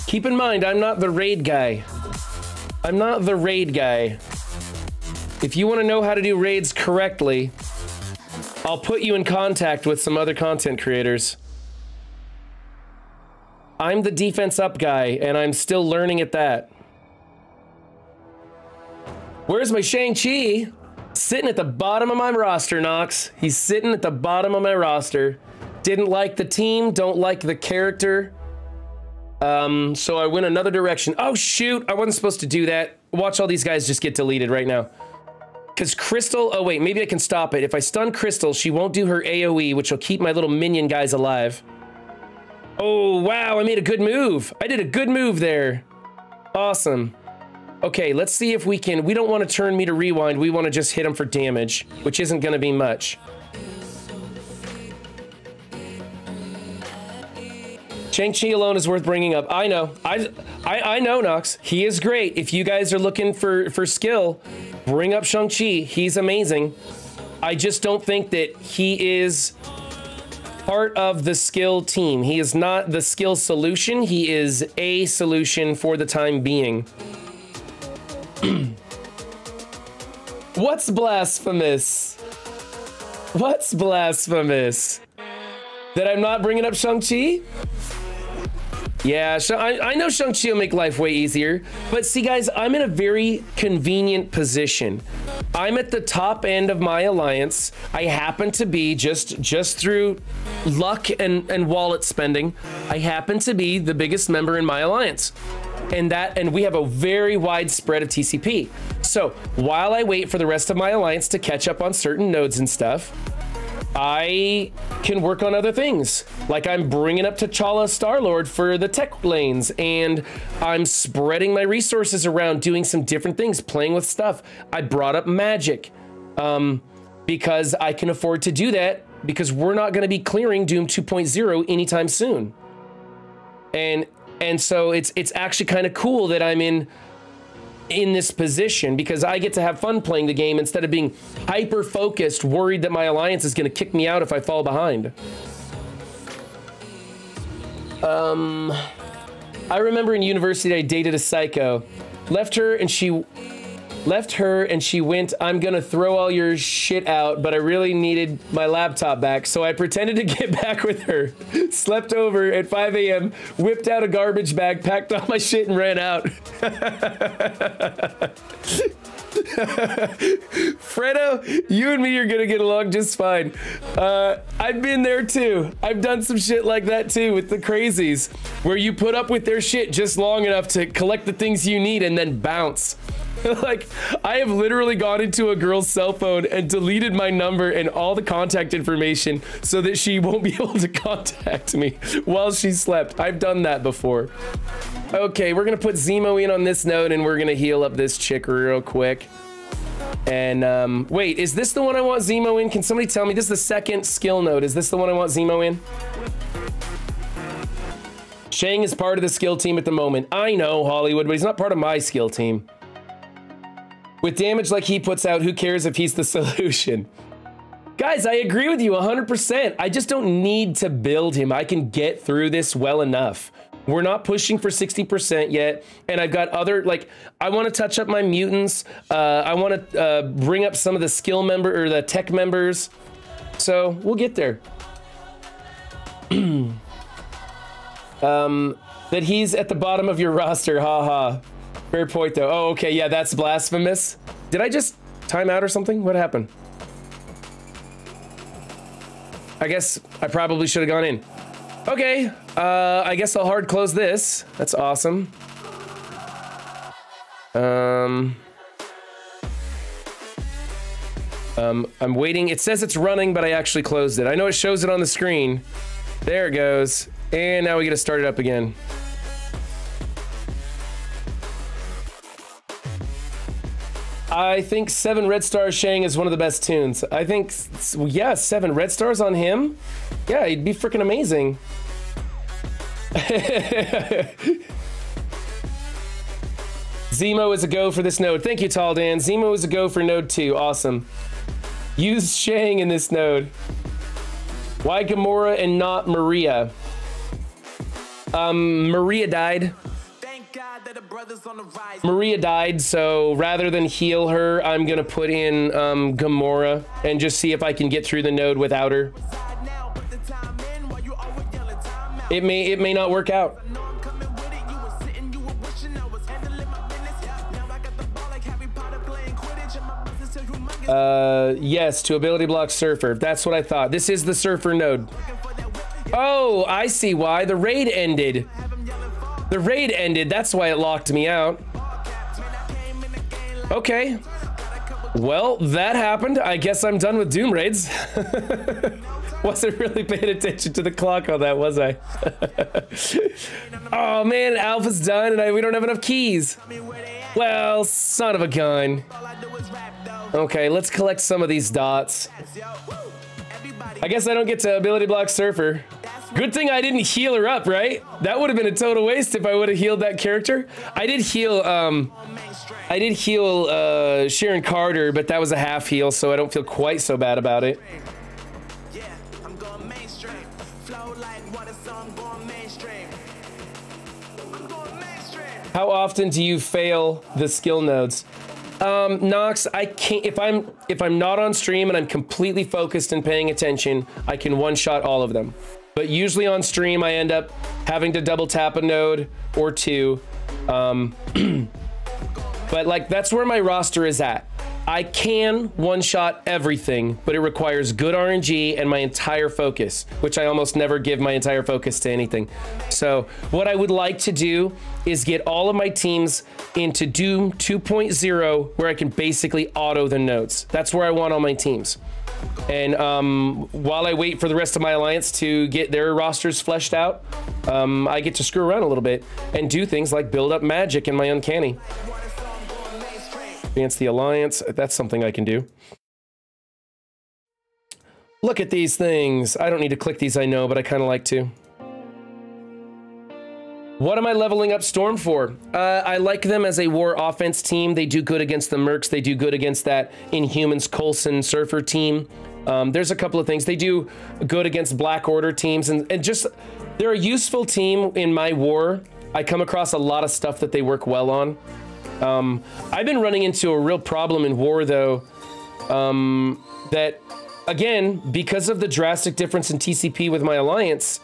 keep in mind, I'm not the raid guy. I'm not the raid guy. If you want to know how to do raids correctly, I'll put you in contact with some other content creators. I'm the defense up guy, and I'm still learning at that. Where's my Shang-Chi? Sitting at the bottom of my roster, Nox. He's sitting at the bottom of my roster. Didn't like the team, don't like the character. So I went another direction. Oh shoot, I wasn't supposed to do that. Watch all these guys just get deleted right now. Because Crystal, oh wait, maybe I can stop it. If I stun Crystal, she won't do her AoE, which will keep my little minion guys alive. Oh wow, I made a good move. I did a good move there. Awesome. Okay, let's see if we can, we don't want to turn me to rewind, we want to just hit him for damage, which isn't going to be much. Shang-Chi alone is worth bringing up. I know. I know, Nox. He is great. If you guys are looking for skill, bring up Shang-Chi. He's amazing. I just don't think that he is part of the skill team. He is not the skill solution. He is a solution for the time being. What's blasphemous? What's blasphemous? That I'm not bringing up Shang-Chi? Yeah, I know Shang-Chi will make life way easier, but see guys, I'm in a very convenient position. I'm at the top end of my alliance. I happen to be just through luck and wallet spending, I happen to be the biggest member in my alliance. And we have a very wide spread of TCP. So while I wait for the rest of my alliance to catch up on certain nodes and stuff, I can work on other things. Like I'm bringing up T'Challa Star-Lord for the tech lanes, and I'm spreading my resources around, doing some different things, playing with stuff. I brought up magic because I can afford to do that because we're not going to be clearing Doom 2.0 anytime soon. And so it's actually kind of cool that I'm in this position because I get to have fun playing the game instead of being hyper focused, worried that my alliance is going to kick me out if I fall behind. I remember in university I dated a psycho, left her and she went, I'm gonna throw all your shit out, but I really needed my laptop back, so I pretended to get back with her, slept over at 5 a.m., whipped out a garbage bag, packed all my shit and ran out. Fredo, you and me are gonna get along just fine. I've been there too. I've done some shit like that too with the crazies, where you put up with their shit just long enough to collect the things you need and then bounce. Like, I have literally gone into a girl's cell phone and deleted my number and all the contact information so that she won't be able to contact me while she slept. I've done that before. Okay, we're gonna put Zemo in on this node and we're gonna heal up this chick real quick. And wait, is this the one I want Zemo in? Can somebody tell me? This is the second skill node. Is this the one I want Zemo in? Shang is part of the skill team at the moment. I know, Hollywood, but he's not part of my skill team. With damage like he puts out, who cares if he's the solution? Guys, I agree with you 100%. I just don't need to build him. I can get through this well enough. We're not pushing for 60% yet. And I've got other, like, I want to touch up my mutants. I want to bring up some of the skill member or the tech members. So we'll get there. That he's at the bottom of your roster, haha. Fair point though. Oh, okay, yeah, that's blasphemous. Did I just time out or something? What happened? I guess I probably should have gone in. Okay, I guess I'll hard close this. That's awesome. I'm waiting. It says it's running, but I actually closed it. I know it shows it on the screen. There it goes. And now we get to start it up again. I think 7 Red Stars Shang is one of the best tunes. I think, yeah, 7 Red Stars on him? Yeah, he'd be freaking amazing. Zemo is a go for this node. Thank you, Tall Dan. Zemo is a go for node 2. Awesome. Use Shang in this node. Why Gamora and not Maria? Maria died. Maria died, so rather than heal her, I'm gonna put in Gamora and just see if I can get through the node without her. It may not work out. Yes, to ability block Surfer. That's what I thought. This is the Surfer node. Oh, I see why. The raid ended. The raid ended, that's why it locked me out. Okay. Well, that happened. I guess I'm done with Doom raids. Wasn't really paying attention to the clock on that, was I? Oh man, Alpha's done and we don't have enough keys. Well, son of a gun. Okay, let's collect some of these dots. I guess I don't get to ability block Surfer. Good thing I didn't heal her up, right? That would have been a total waste if I would have healed that character. I did heal Sharon Carter, but that was a half heal, so I don't feel quite so bad about it. How often do you fail the skill nodes? Nox, I can't, if I'm not on stream and I'm completely focused and paying attention, I can one-shot all of them. but usually on stream, I end up having to double tap a node or two. But like, that's where my roster is at. I can one-shot everything, but it requires good RNG and my entire focus, which I almost never give my entire focus to anything. So what I would like to do is get all of my teams into Doom 2.0, where I can basically auto the nodes. That's where I want all my teams. And while I wait for the rest of my alliance to get their rosters fleshed out, I get to screw around a little bit and do things like build up magic in my uncanny. Advance the alliance. That's something I can do. Look at these things. I don't need to click these, I know, but I kind of like to. What am I leveling up Storm for? I like them as a war offense team. They do good against the Mercs. They do good against that Inhumans Coulson Surfer team. There's a couple of things. They do good against Black Order teams, and just, they're a useful team in my war. I come across a lot of stuff that they work well on. I've been running into a real problem in war, though, that, again, because of the drastic difference in TCP with my alliance,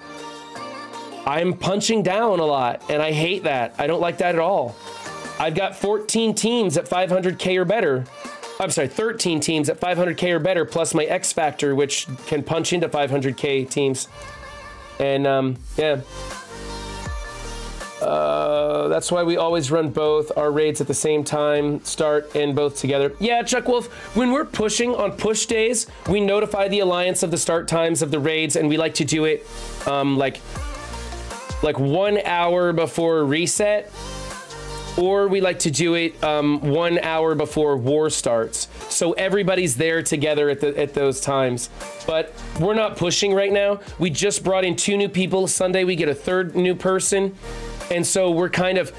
I'm punching down a lot, and I hate that. I don't like that at all. I've got 14 teams at 500K or better. I'm sorry, 13 teams at 500K or better, plus my X Factor, which can punch into 500K teams. And, yeah. That's why we always run both our raids at the same time, start and both together. Yeah, Chuck Wolf, when we're pushing on push days, we notify the alliance of the start times of the raids, and we like to do it like 1 hour before reset, or we like to do it 1 hour before war starts, so everybody's there together at those times. But we're not pushing right now. We just brought in 2 new people. Sunday we get a 3rd new person. And so we're kind of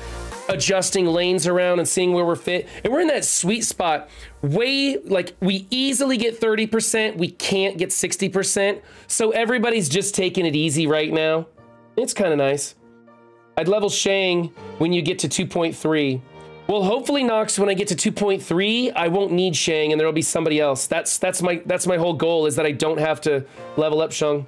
adjusting lanes around and seeing where we're fit. And we're in that sweet spot. Like, we easily get 30%. We can't get 60%. So everybody's just taking it easy right now. It's kind of nice. I'd level Shang when you get to 2.3. Well, hopefully, Nox, when I get to 2.3, I won't need Shang and there'll be somebody else. That's my whole goal, is that I don't have to level up Shang.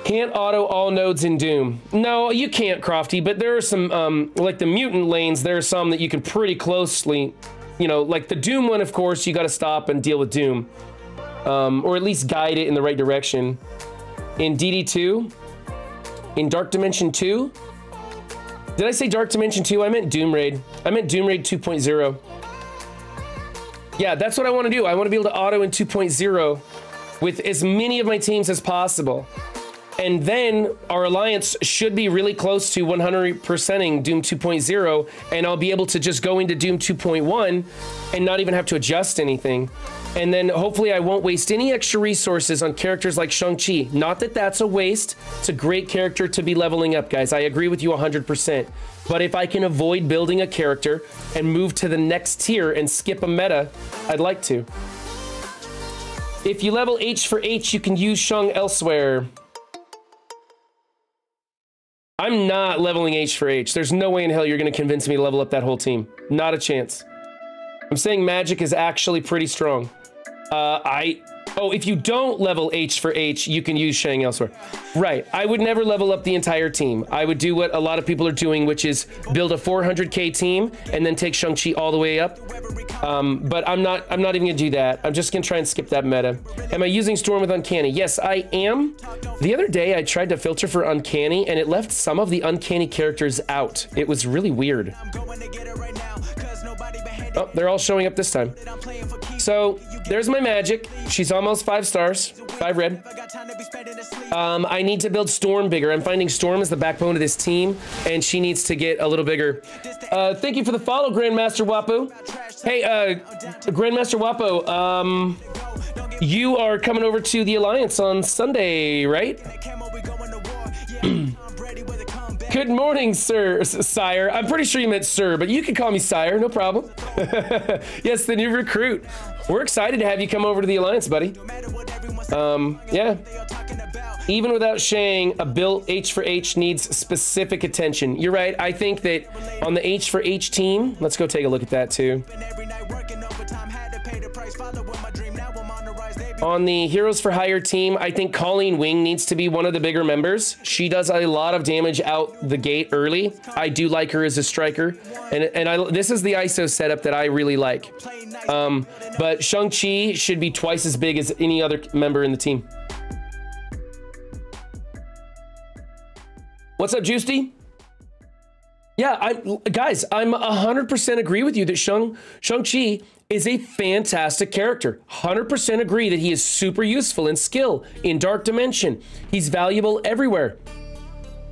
Can't auto all nodes in Doom. No, you can't, Crofty, but there are some, like the mutant lanes, there are some that you can pretty closely, you know, like the Doom one, of course, you got to stop and deal with Doom. Or at least guide it in the right direction. In DD2, in Dark Dimension 2, did I say Dark Dimension 2? I meant Doom Raid. I meant Doom Raid 2.0. Yeah, that's what I want to do. I want to be able to auto in 2.0 with as many of my teams as possible. And then our alliance should be really close to 100%ing Doom 2.0, and I'll be able to just go into Doom 2.1 and not even have to adjust anything. And then hopefully I won't waste any extra resources on characters like Shang-Chi. Not that that's a waste. It's a great character to be leveling up, guys. I agree with you 100%. But if I can avoid building a character and move to the next tier and skip a meta, I'd like to. If you level H for H, you can use Shang elsewhere. I'm not leveling H for H. There's no way in hell you're going to convince me to level up that whole team. Not a chance. I'm saying magic is actually pretty strong. Oh, if you don't level H for H, you can use Shang elsewhere. Right. I would never level up the entire team. I would do what a lot of people are doing, which is build a 400K team and then take Shang-Chi all the way up. But I'm not even gonna do that. I'm just gonna try and skip that meta. Am I using Storm with Uncanny? Yes, I am. The other day I tried to filter for Uncanny and it left some of the Uncanny characters out. It was really weird. Oh, they're all showing up this time. So there's my magic. She's almost 5 stars, 5 red. I need to build Storm bigger. I'm finding Storm is the backbone of this team, and she needs to get a little bigger. Thank you for the follow, Grandmaster Wapo. Hey, Grandmaster Wapo, you are coming over to the Alliance on Sunday, right? Good morning, sire. I'm pretty sure you meant sir, but you can call me sire, no problem. Yes, the new recruit. We're excited to have you come over to the Alliance, buddy. Yeah. Even without Shang, a built H for H needs specific attention. You're right. I think that on the H for H team, let's go take a look at that too. On the Heroes for Hire team, I think Colleen Wing needs to be one of the bigger members. She does a lot of damage out the gate early. I do like her as a striker. And this is the ISO setup that I really like. But Shang-Chi should be twice as big as any other member in the team. What's up, Juicy? Yeah, guys, I'm 100% agree with you that Shang-Chi is a fantastic character. 100% agree that he is super useful in skill, in Dark Dimension. He's valuable everywhere.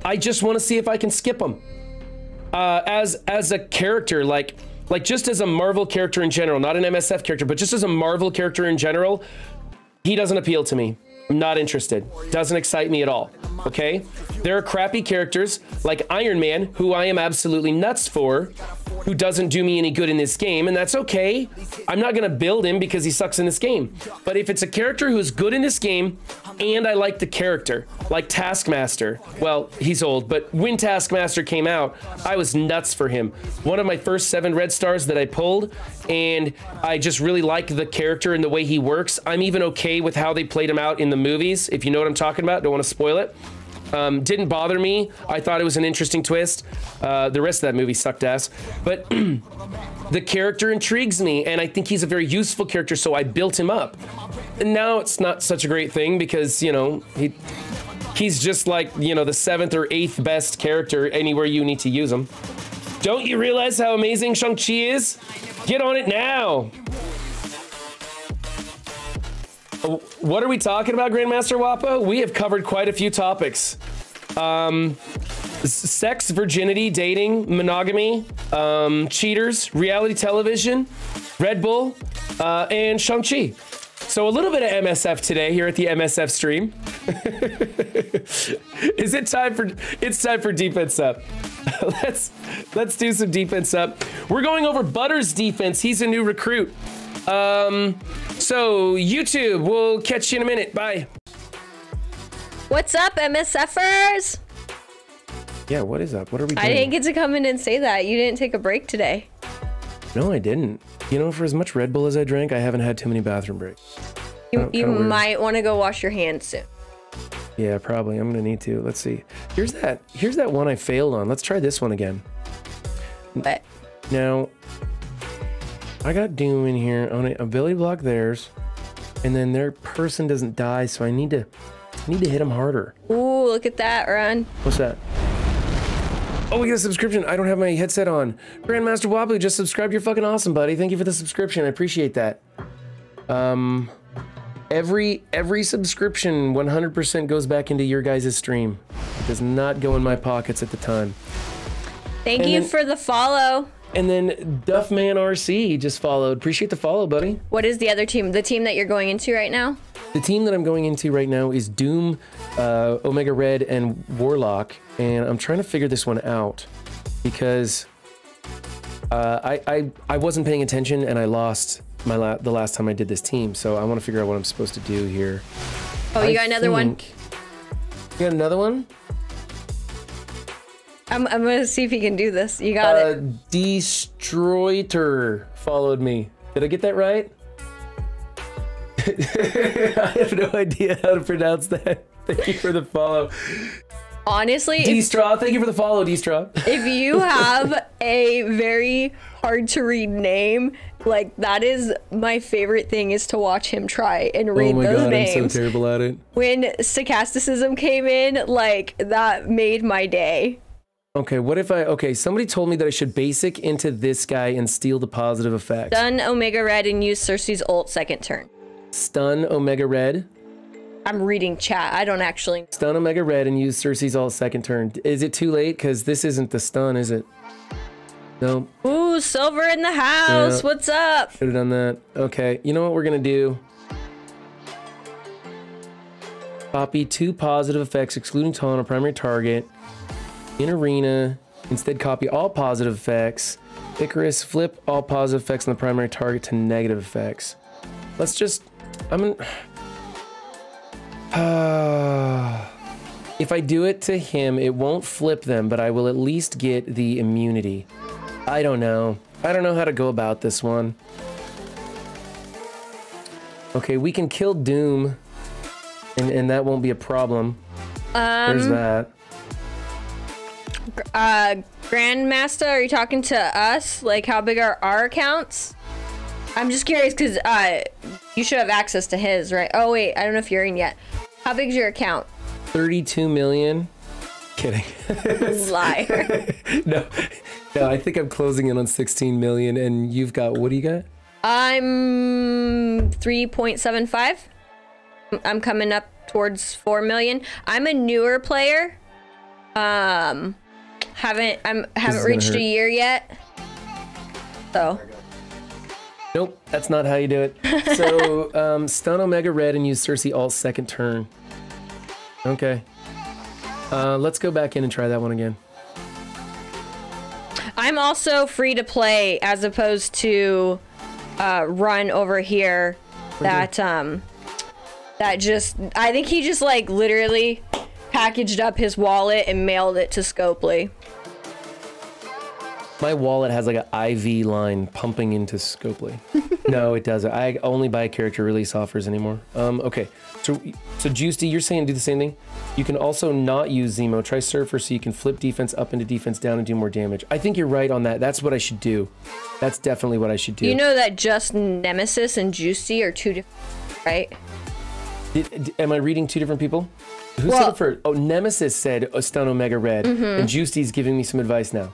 I just want to see if I can skip him. As a character, like just as a Marvel character in general, not an MSF character, but just as a Marvel character in general, he doesn't appeal to me. I'm not interested. Doesn't excite me at all. Okay? There are crappy characters like Iron Man, who I am absolutely nuts for, who doesn't do me any good in this game, and that's okay. I'm not gonna build him because he sucks in this game. But if it's a character who's good in this game, and I like the character, like Taskmaster. Well, he's old, but when Taskmaster came out, I was nuts for him. One of my first 7 red stars that I pulled, and I just really like the character and the way he works. I'm even okay with how they played him out in the movies, if you know what I'm talking about. Don't want to spoil it. Didn't bother me. I thought it was an interesting twist. The rest of that movie sucked ass. But the character intrigues me, and I think he's a very useful character, so I built him up. And now it's not such a great thing because, you know, he's just like, you know, the 7th or 8th best character anywhere you need to use him. Don't you realize how amazing Shang-Chi is? Get on it now. What are we talking about, Grandmaster Wappo? We have covered quite a few topics. Sex, virginity, dating, monogamy, cheaters, reality television, Red Bull, and Shang-Chi. So a little bit of MSF today here at the MSF stream. Is it time for, it's time for defense up. Let's do some defense up. We're going over Butter's defense. He's a new recruit. So YouTube, we'll catch you in a minute. Bye. What's up, MSFers? Yeah, what is up? What are we doing? I didn't get to come in and say that. You didn't take a break today. No, I didn't. You know, for as much Red Bull as I drank, I haven't had too many bathroom breaks. You might want to go wash your hands soon. Yeah, probably. I'm gonna need to. Let's see. Here's that one I failed on. Let's try this one again. What? Now, I got Doom in here on an ability block theirs, and then their person doesn't die, so I need to hit them harder. Ooh, look at that, Ron. What's that? Oh, we got a subscription. I don't have my headset on. Grandmaster Wobbly just subscribed. You're fucking awesome, buddy. Thank you for the subscription. I appreciate that. Every subscription 100% goes back into your guys' stream. It does not go in my pockets at the time. Thank you for the follow. And then Duffman RC just followed. Appreciate the follow, buddy. What is the other team? The team that you're going into right now? The team that I'm going into right now is Doom, Omega Red, and Warlock. And I'm trying to figure this one out because I wasn't paying attention and I lost the last time I did this team. So I want to figure out what I'm supposed to do here. Oh, you got another one? You got another one? I'm gonna see if he can do this. You got it. Destroyer followed me. Did I get that right? I have no idea how to pronounce that. Thank you for the follow. Honestly, D-Straw, thank you for the follow, D-Straw. If you have a very hard to read name, like that is my favorite thing is to watch him try and read those names. I'm so terrible at it. When stochasticism came in, like that made my day. Okay, what if okay, somebody told me that I should basic into this guy and steal the positive effect. Stun Omega Red and use Cersei's ult second turn. Stun Omega Red. I'm reading chat. I don't actually. Stun Omega Red and use Cersei's ult second turn. Is it too late? Because this isn't the stun, is it? No. Ooh, Silver in the house. Yeah. What's up? Should have done that. Okay, you know what we're gonna do? Copy 2 positive effects excluding taunt on primary target. In arena, instead copy all positive effects. Icarus, flip all positive effects on the primary target to negative effects. Let's just, if I do it to him, it won't flip them, but I will at least get the immunity. I don't know. I don't know how to go about this one. Okay, we can kill Doom, and that won't be a problem. There's that. Grandmaster, are you talking to us? Like, how big are our accounts? I'm just curious because you should have access to his, right? Oh wait, I don't know if you're in yet. How big's your account? 32 million. Kidding. Liar. No, I think I'm closing in on 16 million, and you've got, what do you got? I'm 3.75. I'm coming up towards 4 million. I'm a newer player. Haven't reached a year yet. So. Nope, that's not how you do it. So, stun Omega Red and use Cersei alt second turn. Okay. Let's go back in and try that one again. I'm also free to play as opposed to run over here. That I think he just like literally packaged up his wallet and mailed it to Scopely. My wallet has like an IV line pumping into Scopely. No, it doesn't. I only buy character release offers anymore. Okay, so Juicy, you're saying do the same thing? You can also not use Zemo. Try Surfer so you can flip defense up into defense down and do more damage. I think you're right on that. That's what I should do. That's definitely what I should do. You know that just Nemesis and Juicy are two different, right? Am I reading two different people? Who said it first? Oh, Nemesis said stun Omega Red, and Juicy's giving me some advice now.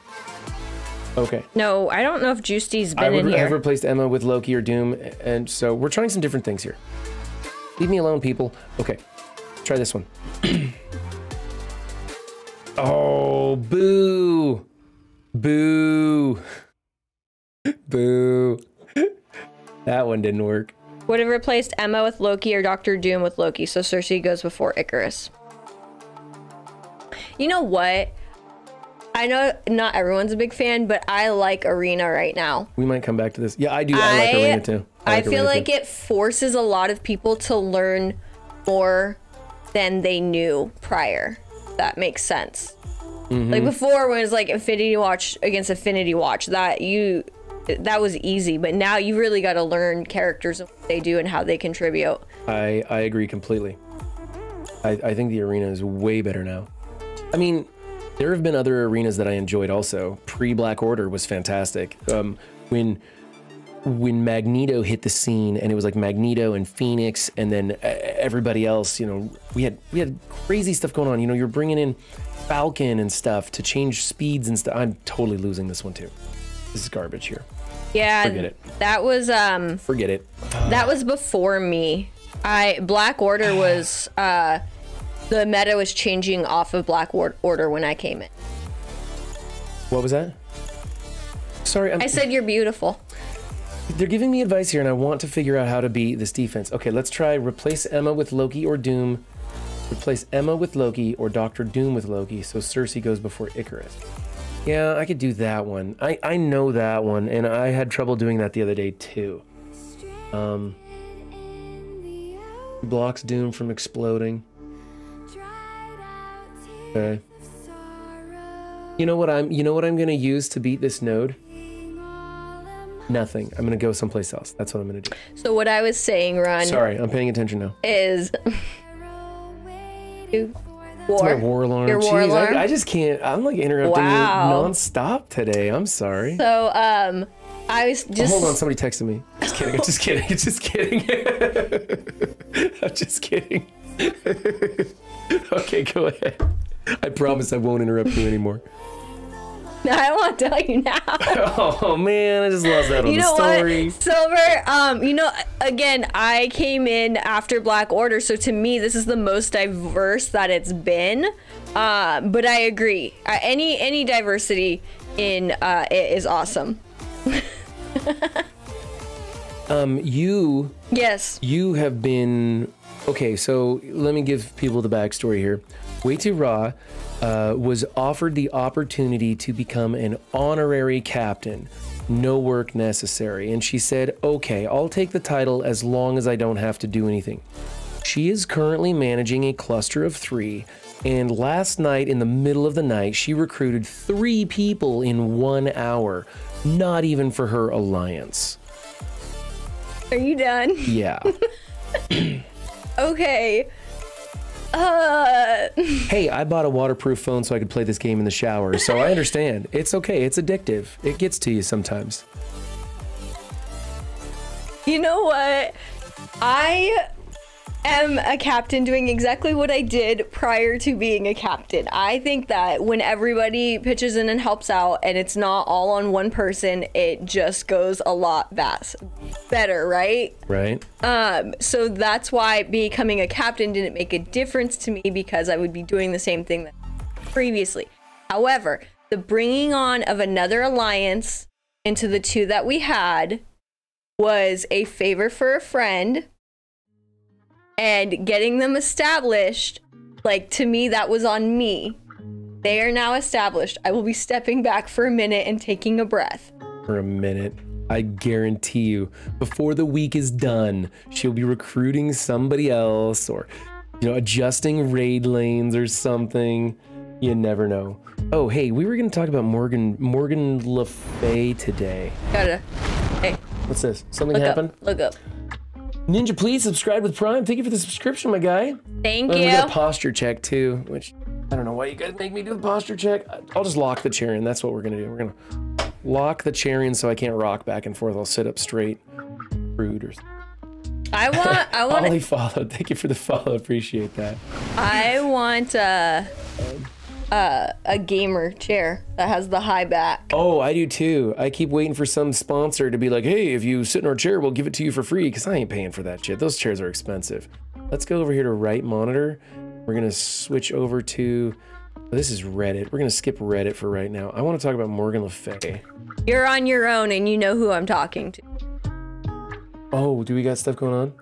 Okay. No, I don't know if Juicy's been in here. I have replaced Emma with Loki or Doom, and so we're trying some different things here. Leave me alone, people. Okay, try this one. Oh, boo. Boo. Boo. That one didn't work. Would have replaced Emma with Loki or Dr. Doom with Loki, so Cersei goes before Icarus. You know what? I know not everyone's a big fan, but I like Arena right now. We might come back to this. Yeah, I do. I like Arena too. I feel like it forces a lot of people to learn more than they knew prior. That makes sense. Like before, when it was like Infinity Watch against Infinity Watch, that was easy. But now you really got to learn characters and what they do and how they contribute. I agree completely. I think the Arena is way better now. I mean, there have been other arenas that I enjoyed also. Pre-Black Order was fantastic. When Magneto hit the scene and it was like Magneto and Phoenix and then everybody else, you know, we had crazy stuff going on. You know, you're bringing in Falcon and stuff to change speeds and stuff. I'm totally losing this one too. This is garbage here. Yeah, forget it. That was forget it. That was before me. Black Order was the meta was changing off of Black Order when I came in. What was that? Sorry, I said you're beautiful. They're giving me advice here and I want to figure out how to beat this defense. Okay, let's try replace Emma with Loki or Doom. Replace Emma with Loki or Dr. Doom with Loki so Cersei goes before Icarus. Yeah, I could do that one. I know that one and I had trouble doing that the other day too. Blocks Doom from exploding. Okay. You know what I'm gonna use to beat this node? Nothing. I'm gonna go someplace else. That's what I'm gonna do. So what I was saying, Ron. Sorry, I'm paying attention now. Is It's my war alarm. Your war alarm? I just can't. I'm like interrupting you non-stop today. I'm sorry. So I was just. Oh, hold on, somebody texted me. Just kidding. I'm just kidding. It's just kidding. I'm just kidding. Okay, go ahead. I promise I won't interrupt you anymore. No, I don't want to tell you now. Oh man, I just lost that on the story. What? Silver, you know, again, I came in after Black Order, so to me, this is the most diverse that it's been. But I agree. Any diversity in it is awesome. Yes. You have been okay. So let me give people the backstory here. Way Too Raw was offered the opportunity to become an honorary captain. No work necessary. And she said, okay, I'll take the title as long as I don't have to do anything. She is currently managing a cluster of 3. And last night, in the middle of the night, she recruited 3 people in 1 hour. Not even for her alliance. Are you done? Yeah. Okay. Hey, I bought a waterproof phone so I could play this game in the shower, so I understand. It's okay. It's addictive. It gets to you sometimes. You know what? I am a captain doing exactly what I did prior to being a captain. I think that when everybody pitches in and helps out and it's not all on one person, it just goes a lot better, right? Right. So that's why becoming a captain didn't make a difference to me, because I would be doing the same thing that previously. However, the bringing on of another alliance into the two that we had was a favor for a friend. And getting them established, like, to me, that was on me. They are now established. I will be stepping back for a minute and taking a breath. For a minute. I guarantee you, before the week is done, she'll be recruiting somebody else, or, you know, adjusting raid lanes or something. You never know. Oh, hey, we were going to talk about Morgan Le Fay today. Hey. What's this? Something happened? Look up. Ninja, please subscribe with Prime. Thank you for the subscription, my guy. Thank you. We got a posture check too, which I don't know why you guys make me do the posture check. I'll just lock the chair in. That's what we're gonna do. We're gonna lock the chair in so I can't rock back and forth. I'll sit up straight. Rude or I want Ollie followed. Thank you for the follow. Appreciate that. I want a gamer chair that has the high back. Oh, I do too. I keep waiting for some sponsor to be like, hey, if you sit in our chair, we'll give it to you for free, because I ain't paying for that shit. Those chairs are expensive. Let's go over here to right monitor. We're gonna switch over to, this is Reddit. We're gonna skip Reddit for right now. I want to talk about Morgan Le Fay. You're on your own and you know who I'm talking to. Oh, do we got stuff going on?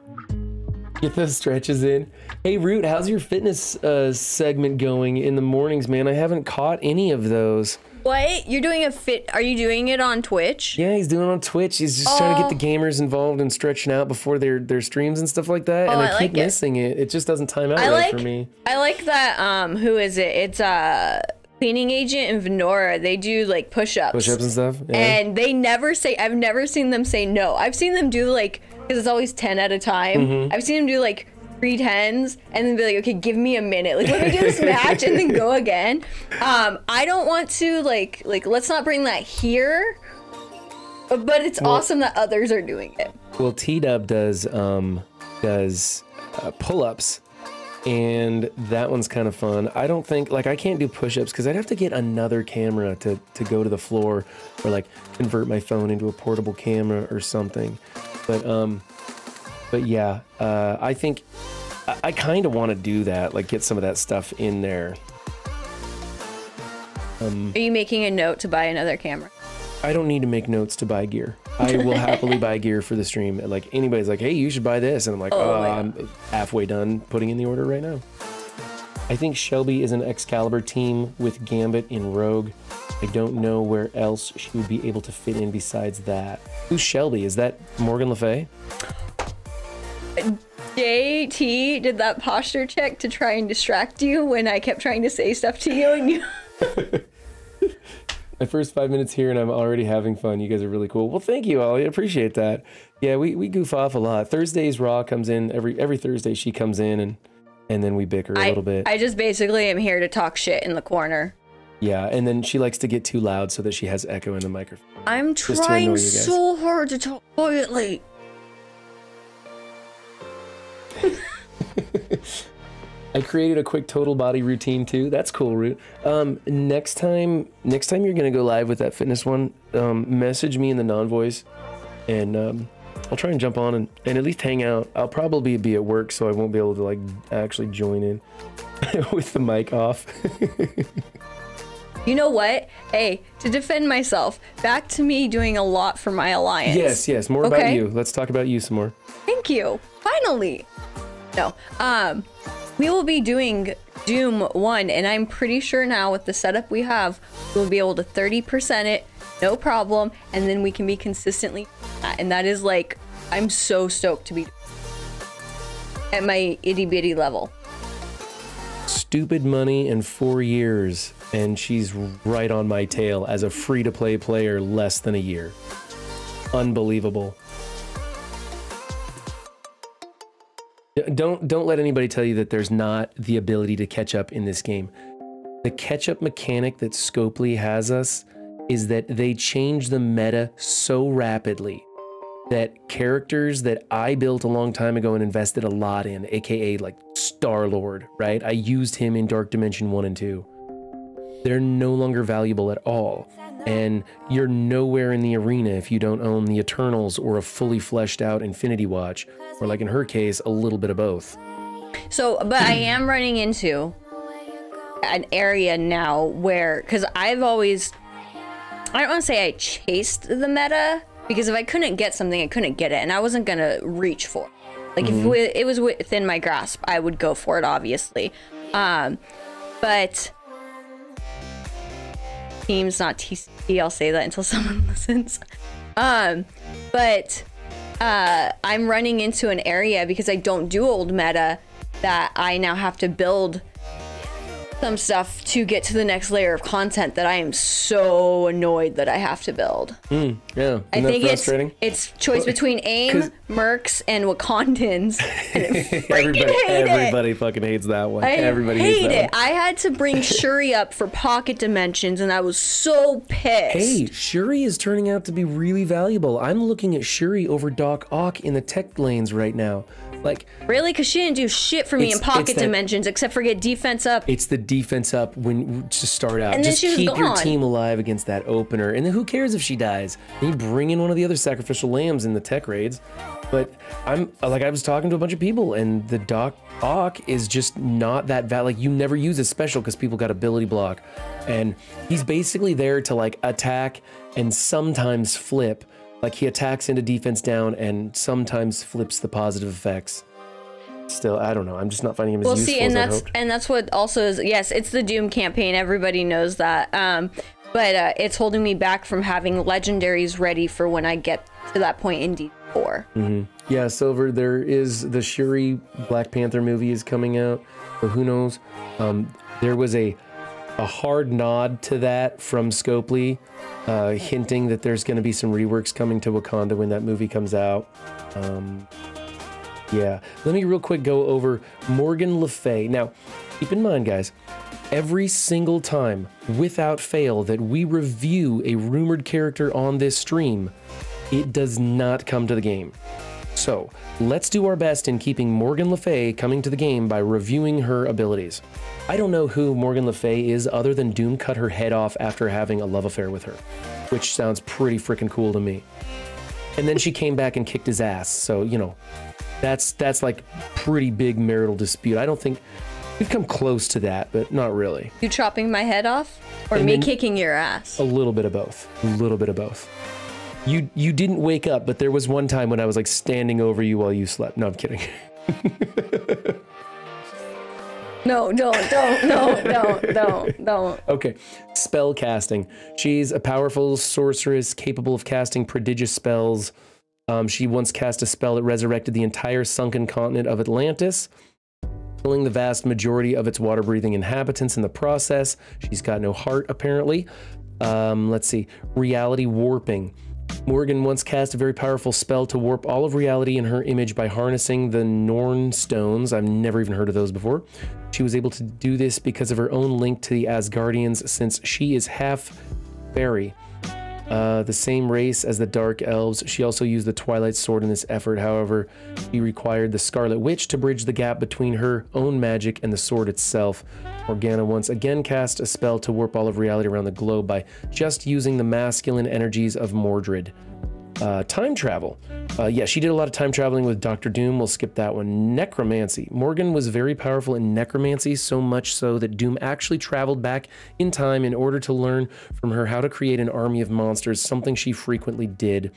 Get those stretches in. Hey, Root, how's your fitness segment going in the mornings, man? I haven't caught any of those. What? You're doing a fit? Are you doing it on Twitch? Yeah, he's doing it on Twitch. He's just trying to get the gamers involved and stretching out before their streams and stuff like that. And I keep missing it. It just doesn't time out right for me. I like that. Who is it? It's Cleaning Agent and Venora. They do like push-ups. Push-ups and stuff. Yeah. And they never say. I've never seen them say no. I've seen them do like, because it's always 10 at a time. Mm-hmm. I've seen them do like 3 10s and then be like, okay, give me a minute. Like, let me do this match and then go again. I don't want to like let's not bring that here. But it's awesome that others are doing it. Well, T-Dub does pull-ups, and that one's kind of fun. I don't think, like, I can't do push-ups because I'd have to get another camera to go to the floor, or like convert my phone into a portable camera or something. But yeah, I think I kind of want to do that, like get some of that stuff in there. Are you making a note to buy another camera? I don't need to make notes to buy gear. I will happily buy gear for the stream. Like, anybody's like, hey, you should buy this. And I'm like, I'm halfway done putting in the order right now. I think Shelby is an Excalibur team with Gambit in Rogue. I don't know where else she would be able to fit in besides that. Who's Shelby? Is that Morgan Le Fay? JT did that posture check to try and distract you when I kept trying to say stuff to you, and you... My first 5 minutes here and I'm already having fun. You guys are really cool. Well, thank you, Ollie. I appreciate that. Yeah, we goof off a lot. Thursdays, Raw comes in. Every Thursday she comes in, and then we bicker a little bit. I just basically am here to talk shit in the corner. Yeah, and then she likes to get too loud so that she has echo in the microphone. I'm trying so hard to talk quietly. I created a quick total body routine too. That's cool, Root. Next time you're gonna go live with that fitness one, message me in the non-voice, and I'll try and jump on and at least hang out. I'll probably be at work, so I won't be able to like actually join in with the mic off. You know what? Hey, to defend myself, back to me doing a lot for my alliance. Yes, more about you. Let's talk about you some more. Thank you. Finally. No. We will be doing Doom 1, and I'm pretty sure now with the setup we have, we'll be able to 30% it, no problem, and then we can be consistently and that is like, I'm so stoked to be at my itty bitty level. Stupid money in 4 years, and she's right on my tail as a free-to-play player less than a year. Unbelievable. Don't let anybody tell you that there's not the ability to catch up in this game. The catch-up mechanic that Scopely has us is that they change the meta so rapidly that characters that I built a long time ago and invested a lot in, aka like Star-Lord, right? I used him in Dark Dimension 1 and 2. They're no longer valuable at all. And you're nowhere in the arena if you don't own the Eternals or a fully fleshed out Infinity Watch, or like in her case, a little bit of both. So, but I am running into an area now where, because I've always, I don't want to say I chased the meta, because if I couldn't get something, I couldn't get it, and I wasn't going to reach for it. Like, if it was within my grasp, I would go for it, obviously. But teams, not TCP, I'll say that until someone listens. But I'm running into an area, because I don't do old meta, that I now have to build some stuff to get to the next layer of content that I am so annoyed that I have have to build. Yeah, I think it's choice between AIM, Mercs, and Wakandans. And everybody fucking hates that one. Everybody hate hates that it. I had to bring Shuri up for pocket dimensions, and I was so pissed. Hey, Shuri is turning out to be really valuable. I'm looking at Shuri over Doc Ock in the tech lanes right now. Like, really? Because she didn't do shit for me in pocket dimensions except for get defense up. It's the defense up when to start out. And just keep gone. your team alive against that opener. And then who cares if she dies? And you bring in one of the other sacrificial lambs in the tech raids. But I'm like, I was talking to a bunch of people, and the Doc Ock is just not that like, you never use a special because people got ability block. And he's basically there to like attack and sometimes flip. Like, he attacks into defense down and sometimes flips the positive effects. Still, I don't know. I'm just not finding him as useful as I hoped. And that's what also is. Yes, it's the Doom campaign. Everybody knows that. But it's holding me back from having legendaries ready for when I get to that point in D4. Yeah, Silver. There is the Shuri Black Panther movie is coming out. But who knows? There was a hard nod to that from Scopely, hinting that there's going to be some reworks coming to Wakanda when that movie comes out. Yeah, let me real quick go over Morgan Le Fay. Now, keep in mind, guys, every single time, without fail, that we review a rumored character on this stream, it does not come to the game. So, let's do our best in keeping Morgan Le Fay coming to the game by reviewing her abilities. I don't know who Morgan Le Fay is other than Doom cut her head off after having a love affair with her, which sounds pretty freaking cool to me. And then she came back and kicked his ass, so, you know, that's like pretty big marital dispute. I don't think we've come close to that, but not really. You chopping my head off, or me kicking your ass? A little bit of both. A little bit of both. You didn't wake up, but there was one time when I was like standing over you while you slept. No, I'm kidding. No, don't. Okay, spell casting. She's a powerful sorceress capable of casting prodigious spells. She once cast a spell that resurrected the entire sunken continent of Atlantis, killing the vast majority of its water-breathing inhabitants in the process. She's got no heart, apparently. Let's see. Reality warping. Morgan once cast a very powerful spell to warp all of reality in her image by harnessing the Norn stones. I've never even heard of those before. She was able to do this because of her own link to the Asgardians, since she is half fairy. The same race as the Dark Elves. She also used the Twilight Sword in this effort. However, she required the Scarlet Witch to bridge the gap between her own magic and the sword itself. Morgana once again cast a spell to warp all of reality around the globe by just using the masculine energies of Mordred. Time travel. Yeah, she did a lot of time traveling with Dr. Doom. We'll skip that one. Necromancy. Morgan was very powerful in necromancy, so much so that Doom actually traveled back in time in order to learn from her how to create an army of monsters, something she frequently did.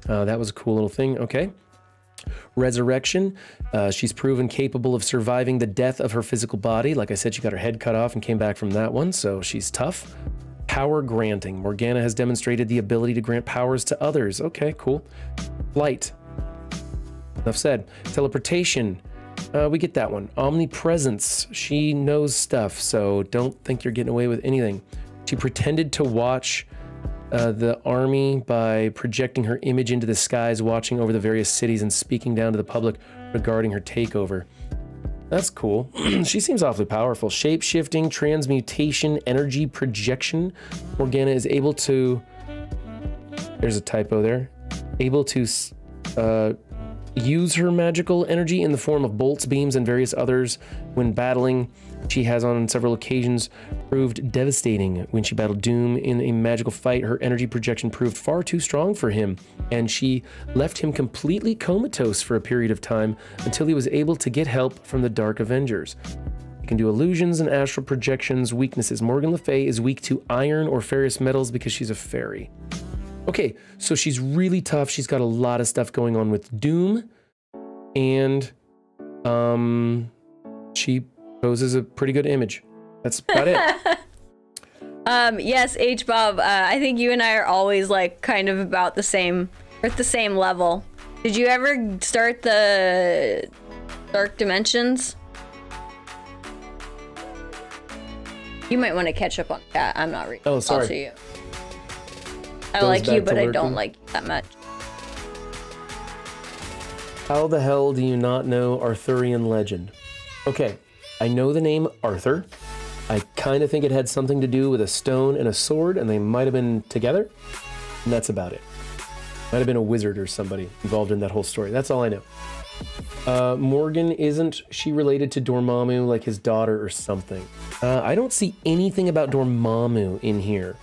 That was a cool little thing. Okay. Resurrection. She's proven capable of surviving the death of her physical body. Like I said, she got her head cut off and came back from that one, so she's tough. Power granting. Morgana has demonstrated the ability to grant powers to others. Okay, cool. Flight. Enough said. Teleportation. We get that one. Omnipresence. She knows stuff, so don't think you're getting away with anything. She pretended to watch the army by projecting her image into the skies, watching over the various cities and speaking down to the public regarding her takeover. That's cool. She seems awfully powerful. Shape-shifting, transmutation, energy projection. Morgana is able to... There's a typo there. Able to use her magical energy in the form of bolts, beams, and various others when battling. She has on several occasions proved devastating. When she battled Doom in a magical fight, her energy projection proved far too strong for him, and she left him completely comatose for a period of time until he was able to get help from the Dark Avengers. He can do illusions and astral projections. Weaknesses. Morgan Le Fay is weak to iron or ferrous metals because she's a fairy. Okay, so she's really tough. She's got a lot of stuff going on with Doom, and she poses a pretty good image. That's about it. Yes, H-Bob, I think you and I are always like kind of about the same, or at the same level. Did you ever start the Dark Dimensions? You might want to catch up on that. I'm not reading. Oh, sorry. Also you. I like you, but I don't like you that much. How the hell do you not know Arthurian legend? Okay, I know the name Arthur. I kind of think it had something to do with a stone and a sword, and they might have been together, and that's about it. Might have been a wizard or somebody involved in that whole story. That's all I know. Morgan, isn't she related to Dormammu, like his daughter or something? I don't see anything about Dormammu in here.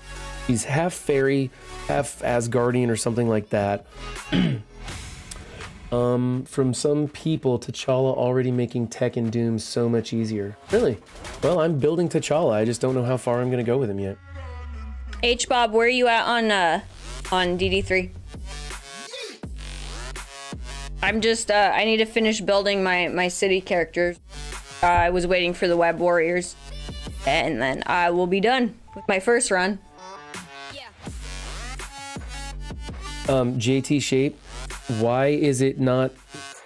He's half fairy, half Asgardian or something like that. From some people, T'Challa already making Tech and Doom so much easier. Really? Well, I'm building T'Challa. I just don't know how far I'm going to go with him yet. H-Bob, where are you at on DD3? I'm just, I need to finish building my city characters. I was waiting for the Web Warriors, and then I will be done with my first run. JT Shape, why is it not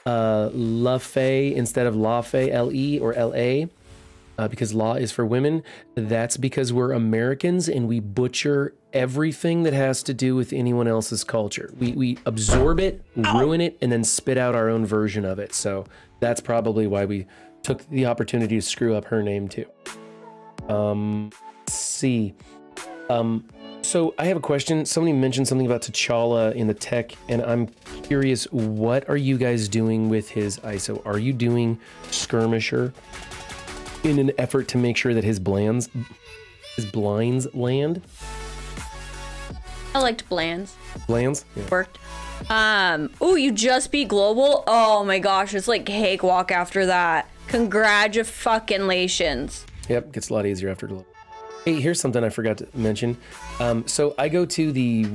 La Fay instead of La Fay, L-E or L-A? Because law is for women. That's because we're Americans and we butcher everything that has to do with anyone else's culture. We absorb it, ruin it, and then spit out our own version of it. So that's probably why we took the opportunity to screw up her name too. Let's see. So I have a question. Somebody mentioned something about T'Challa in the tech, and I'm curious, what are you guys doing with his ISO? Are you doing Skirmisher in an effort to make sure that his blinds land? I liked Blands. Blands? Yeah. Worked. Oh, you just beat Global? Oh my gosh, it's like cakewalk after that. Congratulations. Yep, gets a lot easier after Global. Hey, here's something I forgot to mention. So I go to the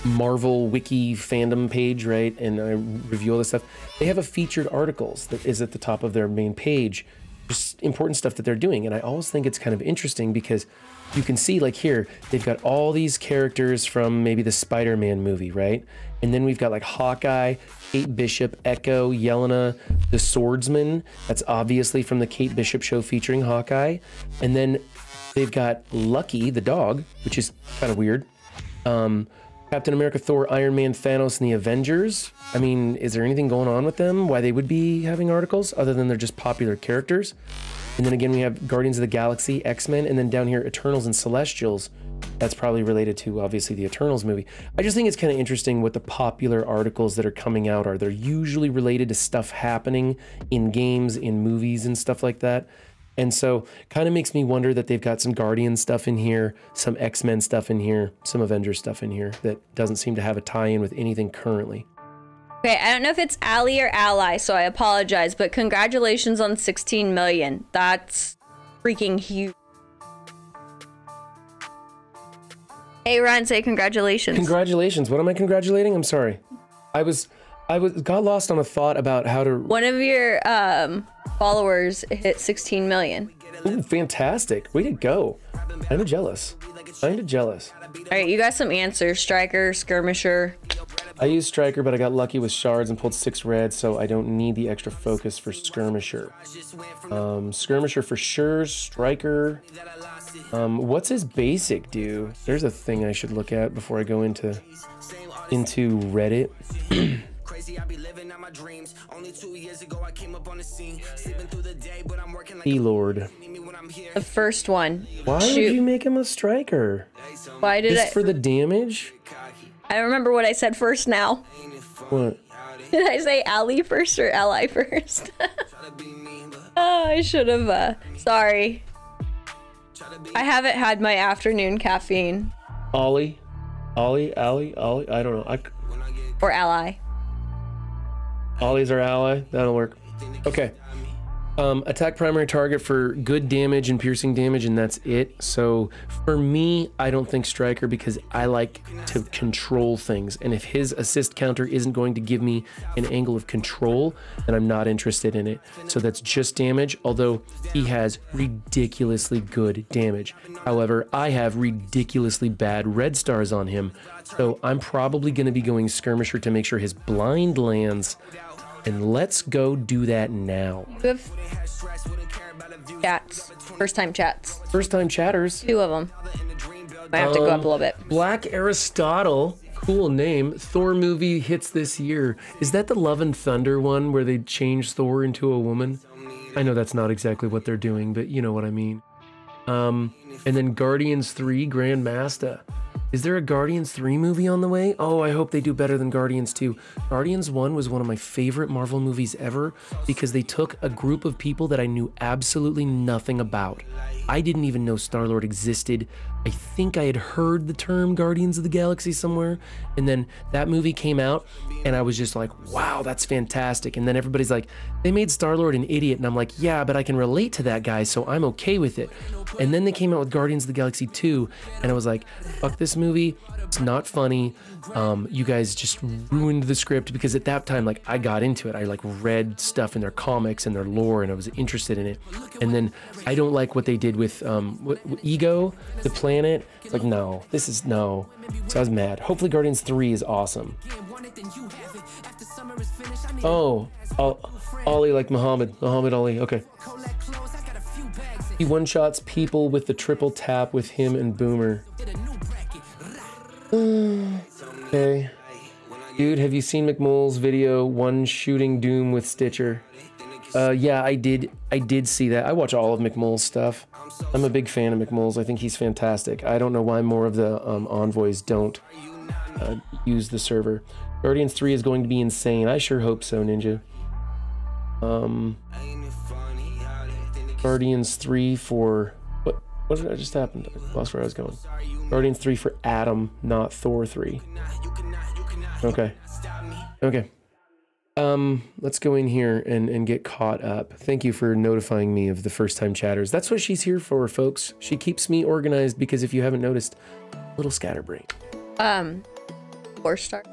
Marvel Wiki fandom page, right? And I review all this stuff. They have a featured articles that is at the top of their main page. Just important stuff that they're doing. And I always think it's kind of interesting because you can see, like here, they've got all these characters from maybe the Spider-Man movie, right? And then we've got like Hawkeye, Kate Bishop, Echo, Yelena, the Swordsman. That's obviously from the Kate Bishop show featuring Hawkeye. And then they've got Lucky, the dog, which is kind of weird. Captain America, Thor, Iron Man, Thanos, and the Avengers. I mean, is there anything going on with them? Why they would be having articles other than they're just popular characters? And then again, we have Guardians of the Galaxy, X-Men, and then down here, Eternals and Celestials. That's probably related to, obviously, the Eternals movie. I just think it's kind of interesting what the popular articles that are coming out are. They're usually related to stuff happening in games, in movies, and stuff like that. And so kind of makes me wonder that they've got some Guardian stuff in here, some X-Men stuff in here, some Avengers stuff in here that doesn't seem to have a tie-in with anything currently. Okay, I don't know if it's Ally or Ally, so I apologize, but congratulations on 16 million. That's freaking huge. Hey, Ryan, say congratulations. Congratulations. What am I congratulating? I'm sorry. I got lost on a thought about how to... One of your followers hit 16 million. Ooh, fantastic. Way to go. Kinda jealous. Kinda jealous. All right, you got some answers. Striker, Skirmisher. I used Striker, but I got lucky with shards and pulled 6 red, so I don't need the extra focus for Skirmisher. Skirmisher for sure. Striker. What's his basic do? There's a thing I should look at before I go into Reddit. E-Lord. The first one. Why would you make him a striker? Why did Just for the damage? I don't remember what I said first now. What? Did I say ally first or ally first? Oh, I should have, sorry. I haven't had my afternoon caffeine. Ollie? I don't know. Or ally. Ollie's our ally. That'll work. Okay. Attack primary target for good damage and piercing damage, and that's it. So for me, I don't think Striker, because I like to control things. And if his assist counter isn't going to give me an angle of control, then I'm not interested in it. So that's just damage, although he has ridiculously good damage. However, I have ridiculously bad red stars on him. So I'm probably going to be going Skirmisher to make sure his blind lands. And let's go do that now. You have chats. First time chats. First time chatters. 2 of them. Might have to go up a little bit. Black Aristotle. Cool name. Thor movie hits this year. Is that the Love and Thunder one where they change Thor into a woman? I know that's not exactly what they're doing, but you know what I mean. And then Guardians 3 Grandmaster. Is there a Guardians 3 movie on the way? Oh, I hope they do better than Guardians 2. Guardians 1 was one of my favorite Marvel movies ever because they took a group of people that I knew absolutely nothing about. I didn't even know Star-Lord existed. I think I had heard the term Guardians of the Galaxy somewhere, and then that movie came out, and I was just like, wow, that's fantastic. And then everybody's like, they made Star-Lord an idiot, and I'm like, yeah, but I can relate to that guy, so I'm okay with it. And then they came out with Guardians of the Galaxy 2, and I was like, fuck this movie, it's not funny. You guys just ruined the script, because at that time, like, I got into it. I like read stuff in their comics and their lore, and I was interested in it. And then I don't like what they did with Ego, the planet. It's like, no, this is no. So I was mad. Hopefully Guardians 3 is awesome. Oh, Ollie like Muhammad Ali, okay. He one-shots people with the triple tap with him and Boomer. Okay. Dude, have you seen McMull's video, one shooting Doom with Stitcher? Yeah, I did see that. I watch all of McMull's stuff. I'm a big fan of McMull's. I think he's fantastic. I don't know why more of the envoys don't use the server. Guardians 3 is going to be insane. I sure hope so, Ninja. Guardians 3 for... What just happened? I lost where I was going. Guardians 3 for Adam, not Thor 3. Okay. Okay. Let's go in here and get caught up. Thank you for notifying me of the first time chatters. That's what she's here for, folks. She keeps me organized because if you haven't noticed, little scatterbrain. 4-star.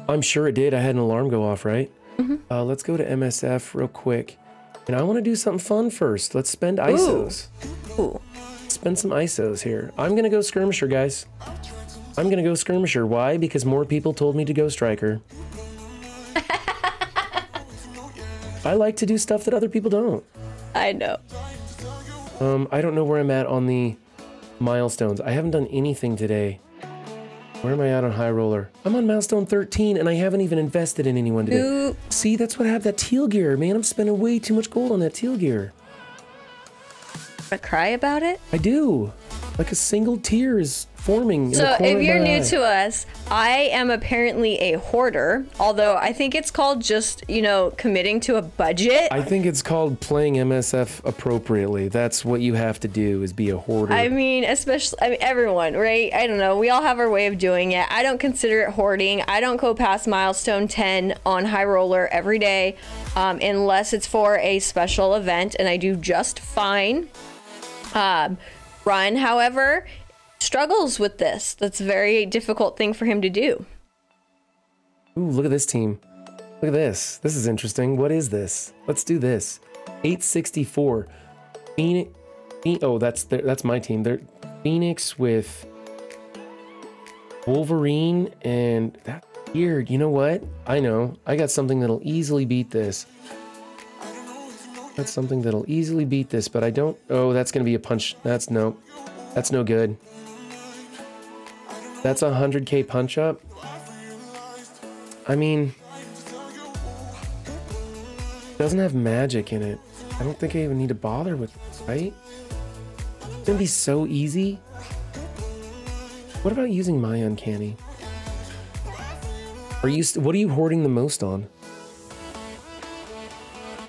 I'm sure it did. I had an alarm go off, right? Mm-hmm. Let's go to MSF real quick. And I want to do something fun first. Let's spend ISOs. Ooh. Spend some ISOs here. I'm going to go Skirmisher, guys. I'm going to go Skirmisher. Why? Because more people told me to go Striker. I like to do stuff that other people don't. I know. I don't know where I'm at on the milestones. I haven't done anything today. Where am I at on High Roller? I'm on milestone 13 and I haven't even invested in anyone today. Ooh. See, that's what I have, that teal gear, man. I'm spending way too much gold on that teal gear. I cry about it? I do. Like a single tear is forming in the corner of my eye. So if you're new to us, I am apparently a hoarder, although I think it's called just, you know, committing to a budget. I think it's called playing MSF appropriately. That's what you have to do, is be a hoarder. I mean, everyone, right? I don't know. We all have our way of doing it. I don't consider it hoarding. I don't go past milestone 10 on High Roller every day, unless it's for a special event, and I do just fine. Ryan, however, struggles with this. That's a very difficult thing for him to do. Ooh, look at this team. Look at this. This is interesting. What is this? Let's do this. 864. Phoenix. Oh, that's my team. They're Phoenix with Wolverine and that Weird. You know what? I know. I got something that'll easily beat this. That's something that'll easily beat this, but I don't... Oh, that's going to be a punch. That's no good. That's a 100k punch up. I mean... It doesn't have magic in it. I don't think I even need to bother with this, right? It's going to be so easy. What about using my uncanny? What are you hoarding the most on?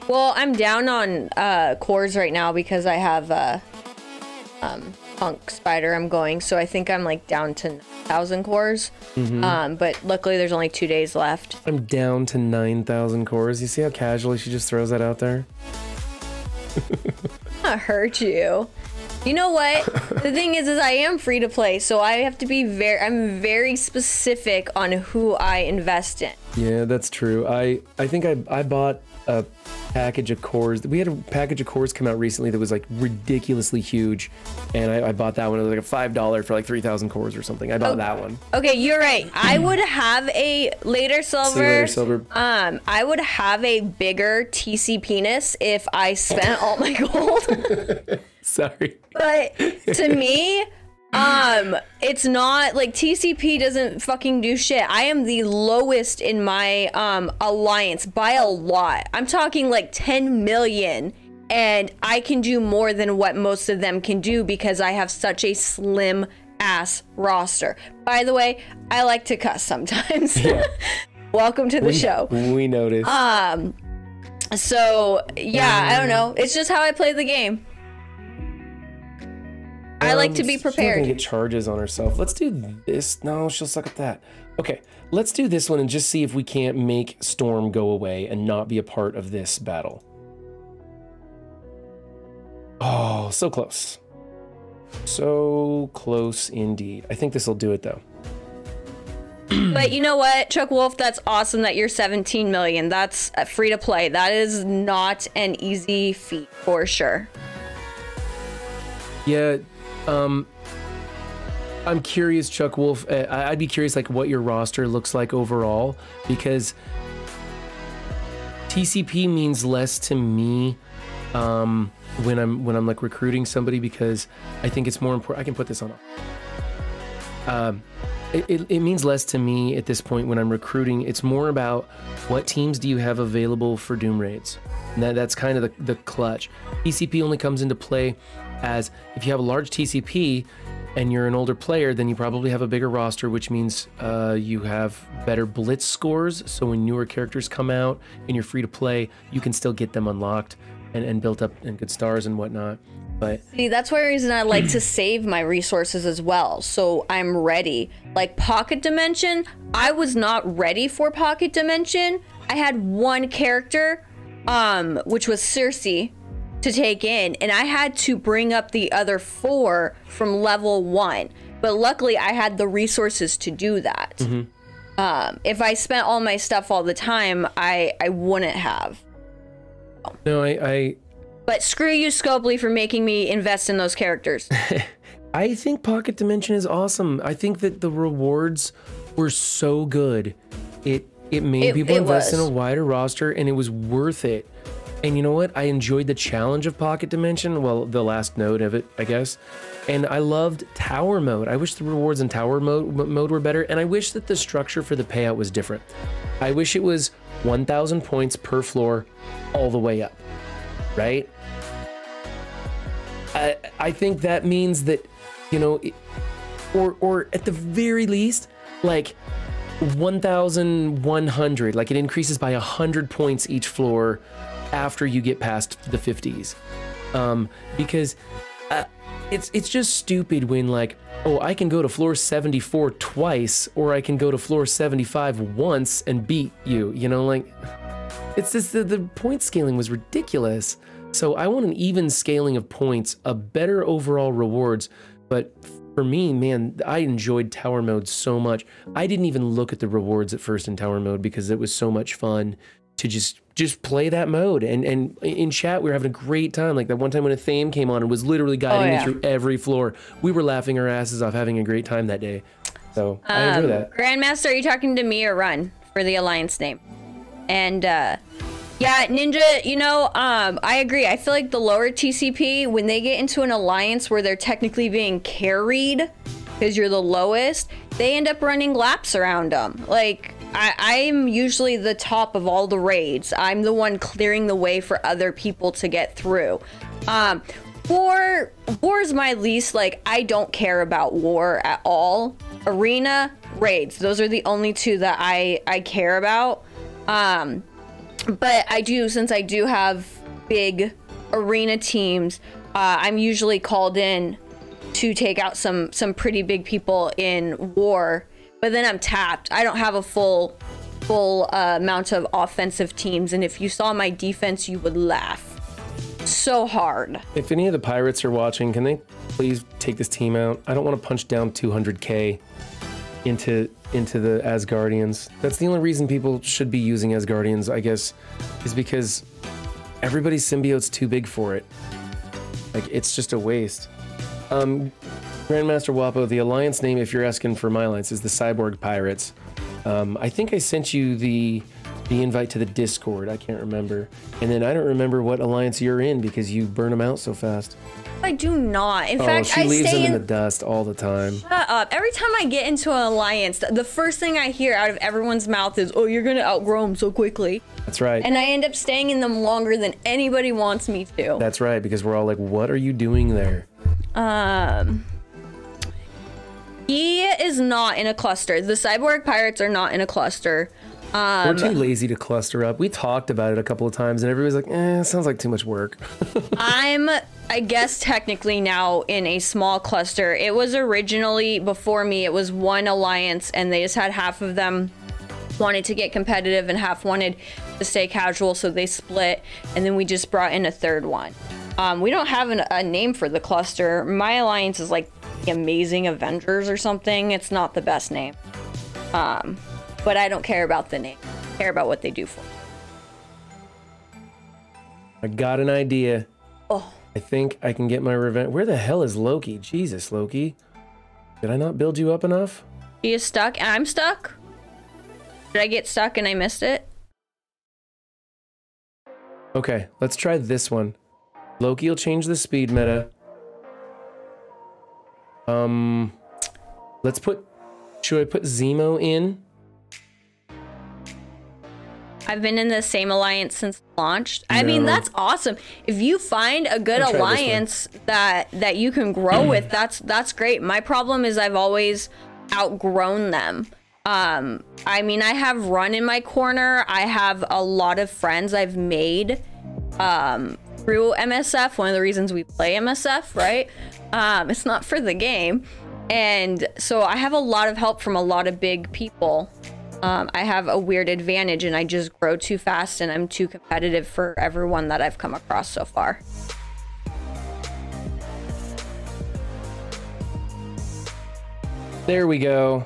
Well, I'm down on cores right now because I have Punk Spider I'm going, so I think I'm like down to 9,000 cores. But luckily there's only 2 days left. I'm down to 9,000 cores. You see how casually she just throws that out there? I hurt you. You know what? The thing is I am free to play, so I have to be I'm very specific on who I invest in. Yeah, that's true. I think I bought a package of cores. We had a package of cores come out recently that was like ridiculously huge, and I bought that one. It was like a $5 for like 3,000 cores or something. I bought that one. Okay, you're right. I would have a later silver. I would have a bigger TC penis if I spent all my gold. Sorry. But to me, it's not like TCP doesn't fucking do shit. I am the lowest in my alliance by a lot. I'm talking like 10 million, and I can do more than what most of them can do because I have such a slim ass roster. By the way, I like to cuss sometimes. Yeah. Welcome to the show. We noticed. So yeah, I don't know. It's just how I play the game. I like to be prepared. She's not gonna get charges on herself. Let's do this. No, she'll suck at that. Okay, let's do this one and just see if we can't make Storm go away and not be a part of this battle. Oh, so close. So close indeed. I think this will do it though. But you know what, Chuck Wolf, that's awesome that you're 17 million. That's free to play. That is not an easy feat for sure. Yeah. I'm curious, Chuck Wolf. I'd be curious, like, what your roster looks like overall, because TCP means less to me when I'm like recruiting somebody, because I think it's more important. I can put this on. It means less to me at this point when I'm recruiting. It's more about what teams do you have available for Doom raids. And that's kind of the clutch. TCP only comes into play as if you have a large TCP and you're an older player, then you probably have a bigger roster, which means you have better blitz scores. So when newer characters come out and you're free to play, you can still get them unlocked and built up in good stars and whatnot. But see, that's one reason I like to save my resources as well, so I'm ready. Like Pocket Dimension, I was not ready for Pocket Dimension. I had one character, which was Cersei, to take in, and I had to bring up the other 4 from level 1. But luckily, I had the resources to do that. If I spent all my stuff all the time, I wouldn't have. No, I But screw you, Scopely, for making me invest in those characters. I think Pocket Dimension is awesome. I think that the rewards were so good. It made people invest in a wider roster, and it was worth it. And you know what? I enjoyed the challenge of Pocket Dimension. Well, the last node of it, I guess. And I loved Tower Mode. I wish the rewards in Tower mode were better. And I wish that the structure for the payout was different. I wish it was 1,000 points per floor all the way up. Right? I think that means that, you know, or at the very least, like 1,100. Like it increases by 100 points each floor after you get past the 50s, because it's just stupid when like, oh, I can go to floor 74 twice, or I can go to floor 75 once and beat you, you know, like it's just the point scaling was ridiculous. So I want an even scaling of points, a better overall rewards. But for me, man, I enjoyed Tower Mode so much. I didn't even look at the rewards at first in Tower Mode because it was so much fun to just play that mode. And in chat, we were having a great time. Like that one time when a Thame came on and was literally guiding me through every floor. We were laughing our asses off, having a great time that day. So I enjoy that. Grandmaster, are you talking to me or Run for the alliance name? And yeah, Ninja, you know, I agree. I feel like the lower TCP, when they get into an alliance where they're technically being carried because you're the lowest, they end up running laps around them. Like, I'm usually the top of all the raids. I'm the one clearing the way for other people to get through. War is my least, like, I don't care about war at all. Arena, raids, those are the only two that I care about. But I do, since I do have big arena teams, I'm usually called in to take out some pretty big people in war, but then I'm tapped. I don't have a full amount of offensive teams, and if you saw my defense, you would laugh so hard. If any of the pirates are watching, can they please take this team out? I don't want to punch down 200k into the Asgardians. That's the only reason people should be using Asgardians, I guess, is because everybody's symbiote's too big for it. Like, it's just a waste. Grandmaster Wapo, the alliance name, if you're asking for my alliance, is the Cyborg Pirates. I think I sent you the invite to the Discord. I can't remember. And then I don't remember what alliance you're in because you burn them out so fast. I do not. In fact, she leaves them in the dust all the time. Shut up. Every time I get into an alliance, the first thing I hear out of everyone's mouth is, oh, you're going to outgrow them so quickly. That's right. And I end up staying in them longer than anybody wants me to. That's right, because we're all like, what are you doing there? He is not in a cluster. The Cyborg Pirates are not in a cluster. We're too lazy to cluster up. We talked about it a couple of times and everybody's like, it sounds like too much work. I guess technically now in a small cluster. It was originally, before me, it was one alliance and they just had half of them wanted to get competitive and half wanted to stay casual, so they split, and then we just brought in a third one. We don't have a name for the cluster. My alliance is like the Amazing Avengers or something. It's not the best name. But I don't care about the name. I care about what they do for me. I got an idea. Oh. I think I can get my revenge. Where the hell is Loki? Jesus, Loki. Did I not build you up enough? He is stuck and I'm stuck? Did I get stuck and I missed it? Okay, let's try this one. Loki will change the speed meta. Let's put... Should I put Zemo in? I've been in the same alliance since launched. I mean, that's awesome. If you find a good alliance that you can grow with, that's great. My problem is I've always outgrown them. I mean, I have Run in my corner. I have a lot of friends I've made through MSF. One of the reasons we play MSF, right? It's not for the game. And so I have a lot of help from a lot of big people. I have a weird advantage and I just grow too fast and I'm too competitive for everyone that I've come across so far. There we go.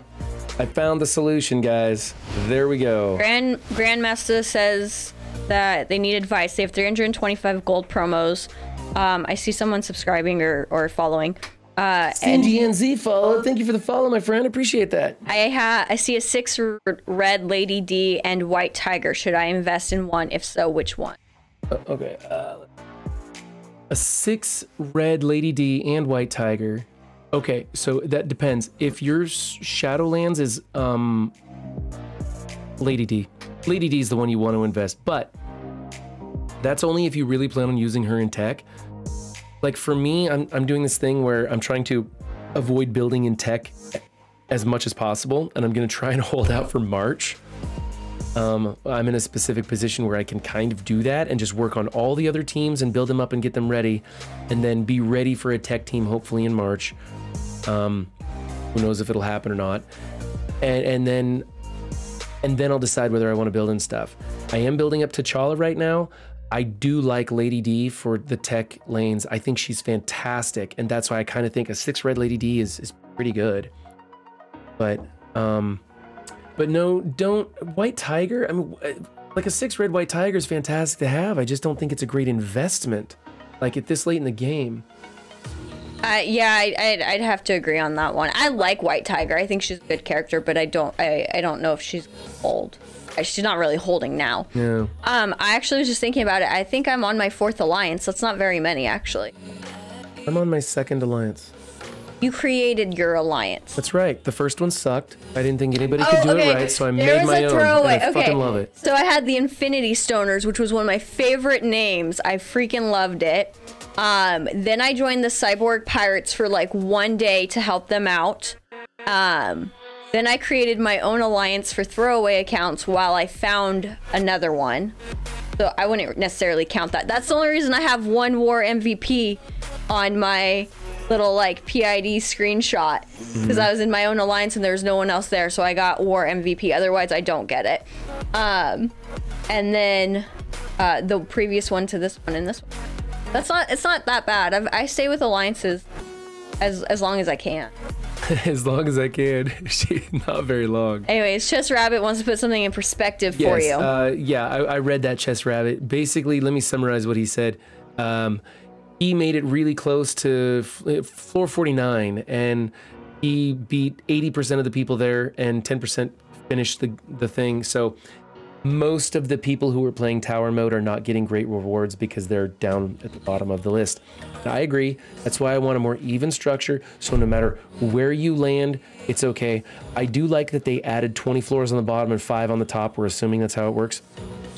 I found the solution, guys. There we go. Grandmaster says that they need advice. They have 325 gold promos. I see someone subscribing or following. CGNZ follow. Thank you for the follow, my friend. Appreciate that. I see a 6 red Lady D and white tiger. Should I invest in one? If so, which one? Okay. A 6 red Lady D and white tiger. Okay, so that depends. If your Shadowlands is Lady D. Lady D is the one you want to invest, but that's only if you really plan on using her in tech. Like for me, I'm doing this thing where I'm trying to avoid building in tech as much as possible, and I'm gonna try and hold out for March. I'm in a specific position where I can kind of do that and just work on all the other teams and build them up and get them ready, and then be ready for a tech team hopefully in March. Who knows if it'll happen or not. And then I'll decide whether I want to build in stuff. I am building up T'Challa right now. I do like Lady D for the tech lanes. I think she's fantastic, and that's why I kind of think a 6 red Lady D is pretty good. But no, don't White Tiger. I mean, like a 6 red White Tiger is fantastic to have. I just don't think it's a great investment, like at this late in the game. Yeah, I'd have to agree on that one. I like White Tiger. I think she's a good character, but I don't know if she's old. She's not really holding now. Yeah. I actually was just thinking about it. I think I'm on my 4th alliance. That's not very many, actually. I'm on my 2nd alliance. You created your alliance. That's right. The first one sucked. I didn't think anybody could do it right, so I made my own. Throwaway. And I fucking love it. So I had the Infinity Stoners, which was one of my favorite names. I freaking loved it. Then I joined the Cyborg Pirates for like 1 day to help them out. Then I created my own alliance for throwaway accounts while I found another one. So I wouldn't necessarily count that. That's the only reason I have one war MVP on my little like PID screenshot, because I was in my own alliance and there was no one else there, so I got war MVP. Otherwise I don't get it. And then the previous one to this one and this one. It's not that bad. I stay with alliances as long as I can. As long as I can. Not very long. Anyways, Chess Rabbit wants to put something in perspective for you. Yeah, I read that, Chess Rabbit. Basically, let me summarize what he said. He made it really close to floor 49, and he beat 80% of the people there, and 10% finished the thing. So most of the people who are playing tower mode are not getting great rewards because they're down at the bottom of the list. And I agree. That's why I want a more even structure, so no matter where you land, it's okay. I do like that they added 20 floors on the bottom and 5 on the top. We're assuming that's how it works.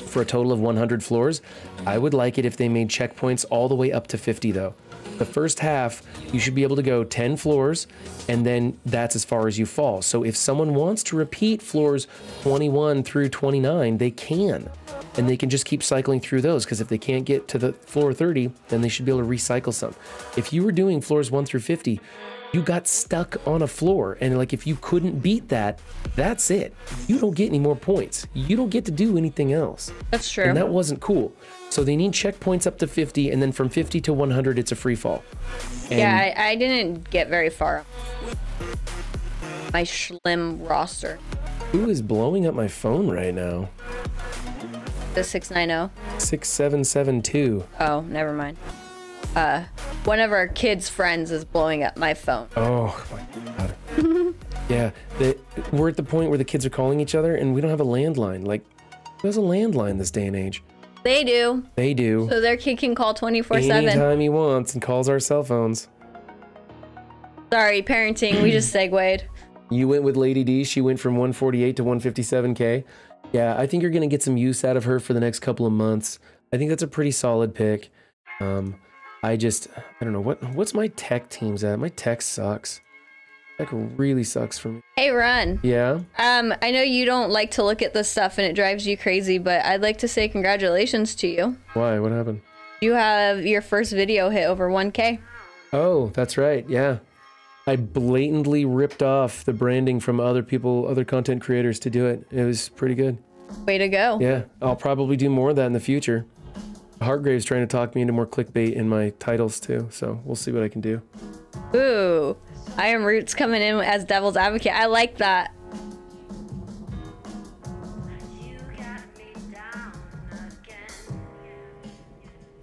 For a total of 100 floors. I would like it if they made checkpoints all the way up to 50 though. The first half, you should be able to go 10 floors, and then that's as far as you fall. So if someone wants to repeat floors 21 through 29, they can. And they can just keep cycling through those, because if they can't get to the floor 30, then they should be able to recycle some. If you were doing floors 1 through 50, you got stuck on a floor, and like if you couldn't beat that, that's it. You don't get any more points. You don't get to do anything else. That's true. And that wasn't cool. So they need checkpoints up to 50, and then from 50 to 100, it's a free fall. And yeah, I didn't get very far. My schlim roster. Who is blowing up my phone right now? The 690. 6772. Oh, never mind. One of our kids' friends is blowing up my phone. Oh my god. Yeah, we're at the point where the kids are calling each other and we don't have a landline. Like, who has a landline this day and age? They do. They do. So their kid can call 24/7. Anytime he wants, and calls our cell phones. Sorry, parenting, we just segued. You went with Lady D. She went from 148 to 157K. Yeah, I think you're going to get some use out of her for the next couple of months. I think that's a pretty solid pick. I don't know, what's my tech teams at? My tech sucks. Tech really sucks for me. Hey, Run. Yeah? I know you don't like to look at this stuff and it drives you crazy, but I'd like to say congratulations to you. Why? What happened? You have your first video hit over 1K. Oh, that's right, yeah. I blatantly ripped off the branding from other people, other content creators to do it. It was pretty good. Way to go. Yeah, I'll probably do more of that in the future. Hargrave's trying to talk me into more clickbait in my titles too, so we'll see what I can do. Ooh, I Am Roots coming in as Devil's Advocate. I like that.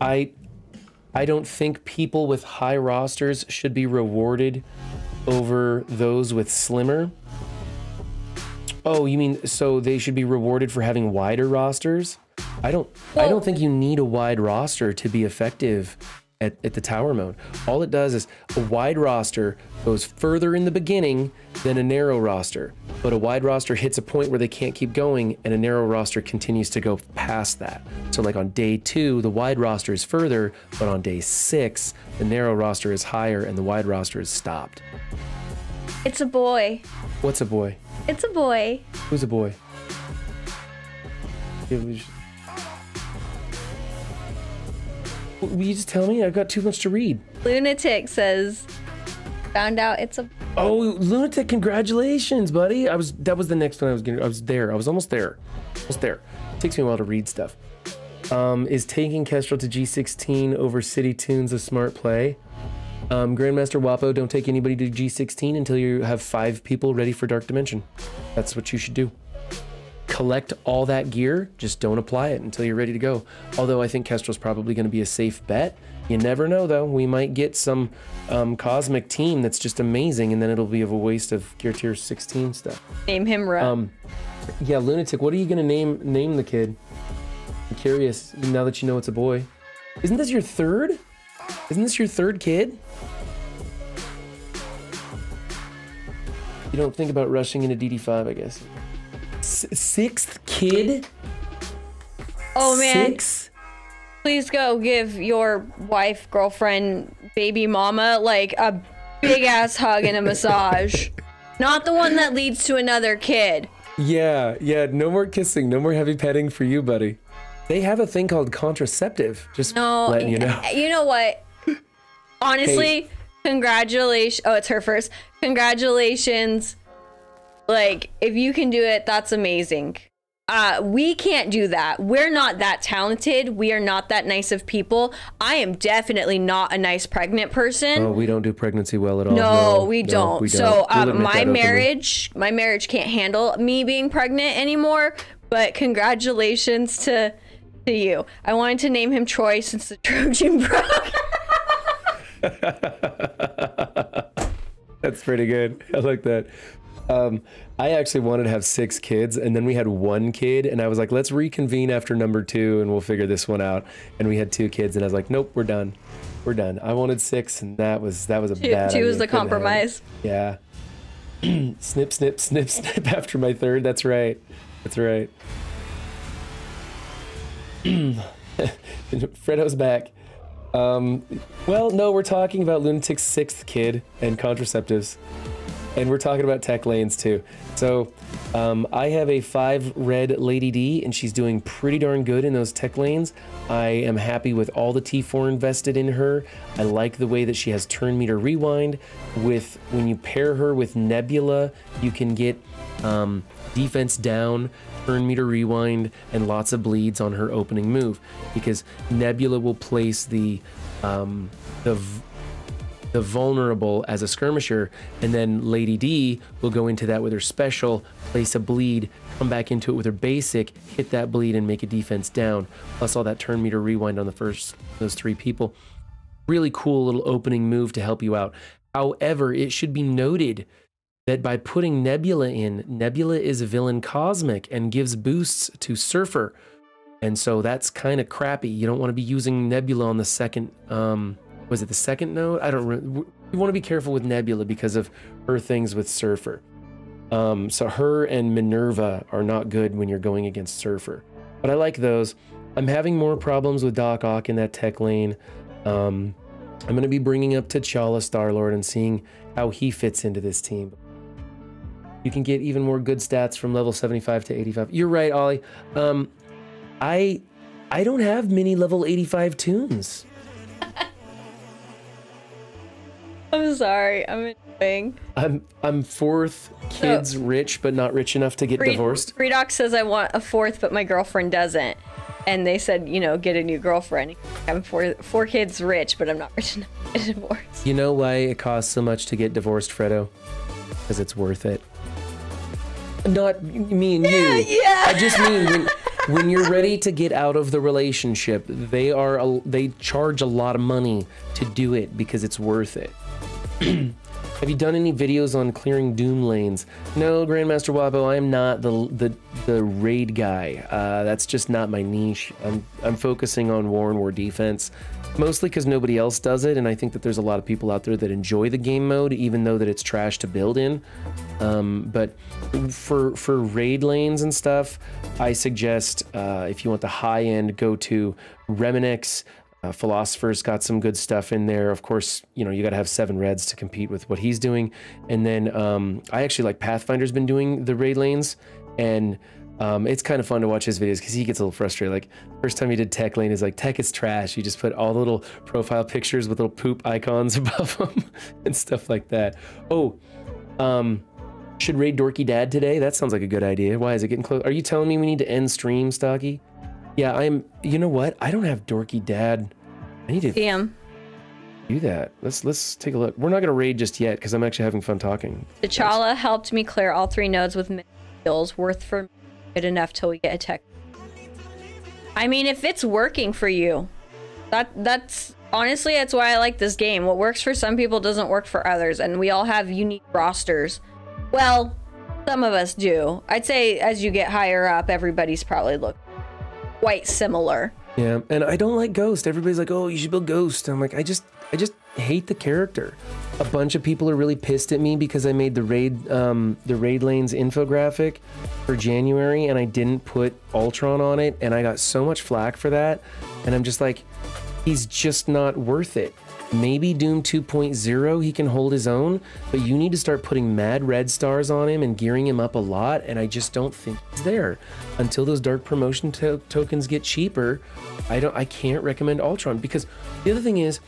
I don't think people with high rosters should be rewarded over those with slimmer. Oh, you mean so they should be rewarded for having wider rosters? I don't think you need a wide roster to be effective at the tower mode. All it does is a wide roster goes further in the beginning than a narrow roster, but a wide roster hits a point where they can't keep going, and a narrow roster continues to go past that. So like on day 2, the wide roster is further, but on day 6, the narrow roster is higher and the wide roster is stopped. It's a boy. What's a boy? It's a boy. Who's a boy? Will you just tell me? I've got too much to read. Lunatic says, found out it's a... Oh, Lunatic, congratulations, buddy. That was the next one I was there. I was almost there. Almost there. It takes me a while to read stuff. Is taking Kestrel to G16 over City Tunes a smart play? Grandmaster Wapo, don't take anybody to G16 until you have 5 people ready for Dark Dimension. That's what you should do. collect all that gear, just don't apply it until you're ready to go. Although I think Kestrel's probably going to be a safe bet. You never know, though. We might get some cosmic team that's just amazing, and then it'll be of a waste of Gear Tier 16 stuff. Name him Yeah, Lunatic, what are you going to name the kid? I'm curious, now that you know it's a boy. Isn't this your third? Isn't this your third kid? You don't think about rushing into DD5, I guess. Sixth kid? Oh, man. 6? Please go give your wife, girlfriend, baby mama, like, a big-ass hug and a massage. Not the one that leads to another kid. Yeah, no more kissing, no more heavy petting for you, buddy. They have a thing called contraceptive, just letting you know. You know what? Honestly, congratulations. Oh, it's her first. Congratulations. Like, if you can do it, that's amazing. We can't do that. We're not that talented. We are not that nice of people. I am definitely not a nice pregnant person. Oh, we don't do pregnancy well at all. No, we don't. So We'll my marriage can't handle me being pregnant anymore. But congratulations to you. I wanted to name him Troy since the Trojan broke. That's pretty good. I like that. I actually wanted to have 6 kids, and then we had 1 kid, and I was like, let's reconvene after number 2 and we'll figure this one out. And we had 2 kids, and I was like, nope, we're done. I wanted 6, and that was a bad idea. 2 was the compromise. Yeah. Snip, snip, snip, snip after my 3rd. That's right. Fredo's back. Well, no, we're talking about Lunatic's 6th kid and contraceptives. And we're talking about tech lanes too. So I have a 5 red Lady D, and she's doing pretty darn good in those tech lanes. I am happy with all the T4 invested in her. I like the way that she has turn meter rewind. When you pair her with Nebula, you can get defense down, turn meter rewind, and lots of bleeds on her opening move, because Nebula will place the vulnerable as a skirmisher, and then Lady D will go into that with her special, place a bleed, come back into it with her basic, hit that bleed, and make a defense down. Plus all that turn meter rewind on those 3 people. Really cool little opening move to help you out. However, it should be noted that by putting Nebula in, Nebula is a villain cosmic and gives boosts to Surfer. And so that's kind of crappy. You don't want to be using Nebula on the second, was it the second node? I don't remember. You want to be careful with Nebula because of her things with Surfer. So her and Minerva are not good when you're going against Surfer. But I like those. I'm having more problems with Doc Ock in that tech lane. I'm going to be bringing up T'Challa Star-Lord and seeing how he fits into this team. You can get even more good stats from level 75 to 85. You're right, Ollie. I don't have many level 85 tunes. I'm sorry. I'm annoying. I'm 4th kids rich, but not rich enough to get divorced. Freedoc says I want a 4th, but my girlfriend doesn't. And they said, get a new girlfriend. I'm 4 kids rich, but I'm not rich enough to get divorced. You know why it costs so much to get divorced, Fredo? Because it's worth it. Not me and you. Yeah. I just mean when you're ready to get out of the relationship, they charge a lot of money to do it because it's worth it. Have you done any videos on clearing Doom lanes? No, Grandmaster Wabo, I am not the raid guy. That's just not my niche. I'm focusing on war and war defense, mostly because nobody else does it, and I think that there's a lot of people out there that enjoy the game mode, even though that it's trash to build in. But for raid lanes and stuff, I suggest if you want the high end, go to Reminix. Philosopher's got some good stuff in there. Of course, you got to have 7 reds to compete with what he's doing. And then I actually like Pathfinder's been doing the raid lanes, and it's kind of fun to watch his videos because he gets a little frustrated. Like, first time he did tech lane, is like, tech is trash. You just put all the little profile pictures with little poop icons above them and stuff like that. Oh, should raid Dorky Dad today? That sounds like a good idea. Why is it getting close? Are you telling me we need to end stream, Stocky? Yeah, you know what? I don't have Dorky Dad. I need to do that. Let's take a look. We're not going to raid just yet because I'm actually having fun talking. T'Challa helped me clear all 3 nodes with skills worth for Good enough till we get a tech. I mean, if it's working for you, that's honestly, that's why I like this game. What works for some people doesn't work for others, and we all have unique rosters. Well, some of us do. I'd say as you get higher up, everybody's probably look quite similar. Yeah, and I don't like Ghost. Everybody's like, oh, you should build Ghost. I'm like, I just hate the character. A bunch of people are really pissed at me because I made the raid lanes infographic for January and I didn't put Ultron on it, and I got so much flack for that. And I'm just like, he's just not worth it. Maybe Doom 2.0 he can hold his own, but you need to start putting mad red stars on him and gearing him up a lot, and I just don't think he's there. Until those dark promotion tokens get cheaper, I can't recommend Ultron. Because the other thing is,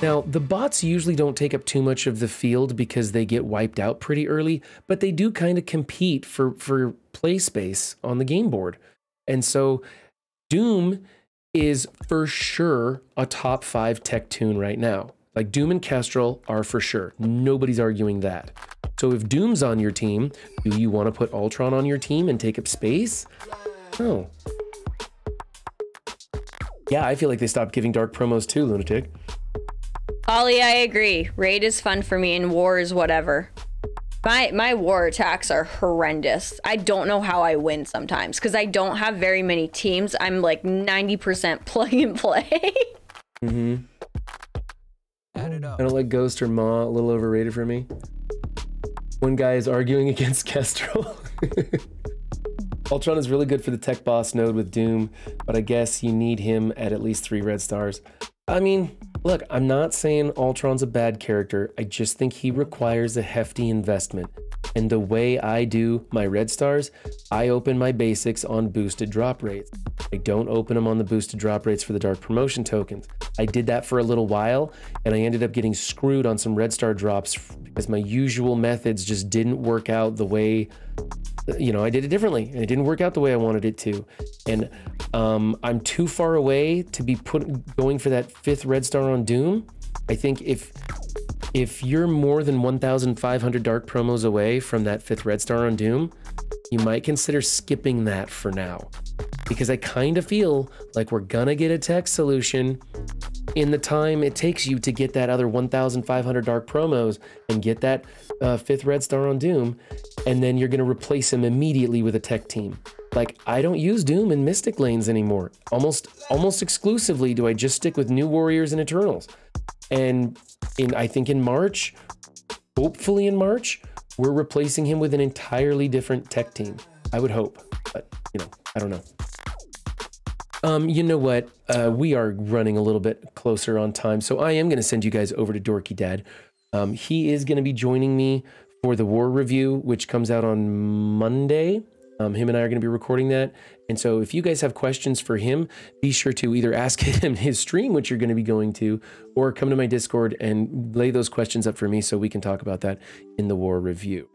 now the bots usually don't take up too much of the field because they get wiped out pretty early, but they do kind of compete for play space on the game board. And so Doom is for sure a top 5 tech toon right now. Like Doom and Kestrel are for sure. Nobody's arguing that. So if Doom's on your team, do you want to put Ultron on your team and take up space? No. Yeah, I feel like they stopped giving dark promos too, Lunatic. Ollie, I agree. Raid is fun for me and war is whatever. My war attacks are horrendous. I don't know how I win sometimes because I don't have very many teams. I'm like 90% plug and play. Mm-hmm. I don't like Ghost or Maw, a little overrated for me. One guy is arguing against Kestrel. Ultron is really good for the tech boss node with Doom, but I guess you need him at least 3 red stars. I mean, look, I'm not saying Ultron's a bad character. I just think he requires a hefty investment. And the way I do my red stars, I open my basics on boosted drop rates. I don't open them on the boosted drop rates for the dark promotion tokens. I did that for a little while, and I ended up getting screwed on some red star drops because my usual methods just didn't work out the way, you know, I did it differently, and it didn't work out the way I wanted it to. And I'm too far away to be going for that 5th red star on Doom. I think if you're more than 1,500 dark promos away from that 5th red star on Doom, you might consider skipping that for now. Because I kind of feel like we're gonna get a tech solution in the time it takes you to get that other 1,500 dark promos and get that 5th red star on Doom, and then you're gonna replace him immediately with a tech team. Like, I don't use Doom in Mystic lanes anymore. Almost exclusively do I just stick with New Warriors and Eternals. And I think in March, hopefully in March, we're replacing him with an entirely different tech team. I would hope, but you know, I don't know. You know what? We are running a little bit closer on time, so I am going to send you guys over to Dorky Dad. He is going to be joining me for the war review, which comes out on Monday. Him and I are going to be recording that. And so if you guys have questions for him, be sure to either ask him his stream, which you're going to be going to, or come to my Discord and lay those questions up for me so we can talk about that in the war review.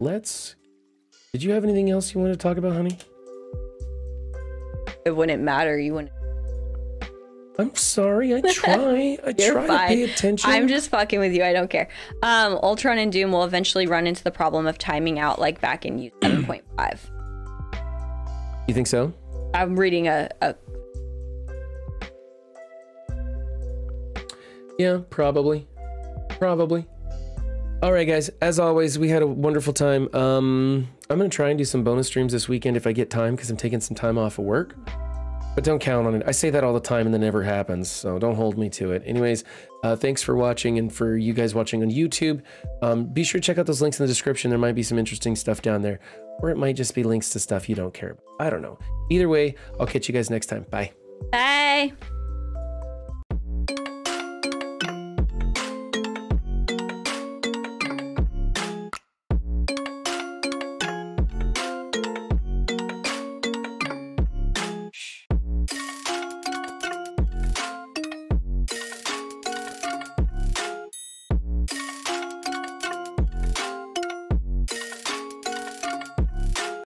Did you have anything else you wanted to talk about, honey? It wouldn't matter. You wouldn't. I'm sorry. I try. I try to pay attention. I'm just fucking with you. I don't care. Ultron and Doom will eventually run into the problem of timing out like back in U 7.5. You think so? I'm reading a... Yeah, probably. All right, guys. As always, we had a wonderful time. I'm going to try and do some bonus streams this weekend if I get time, because I'm taking some time off of work. But don't count on it. I say that all the time and it never happens, so don't hold me to it. Anyways, thanks for watching, and for you guys watching on YouTube, be sure to check out those links in the description. There might be some interesting stuff down there, or it might just be links to stuff you don't care about. I don't know. Either way, I'll catch you guys next time. Bye. Bye.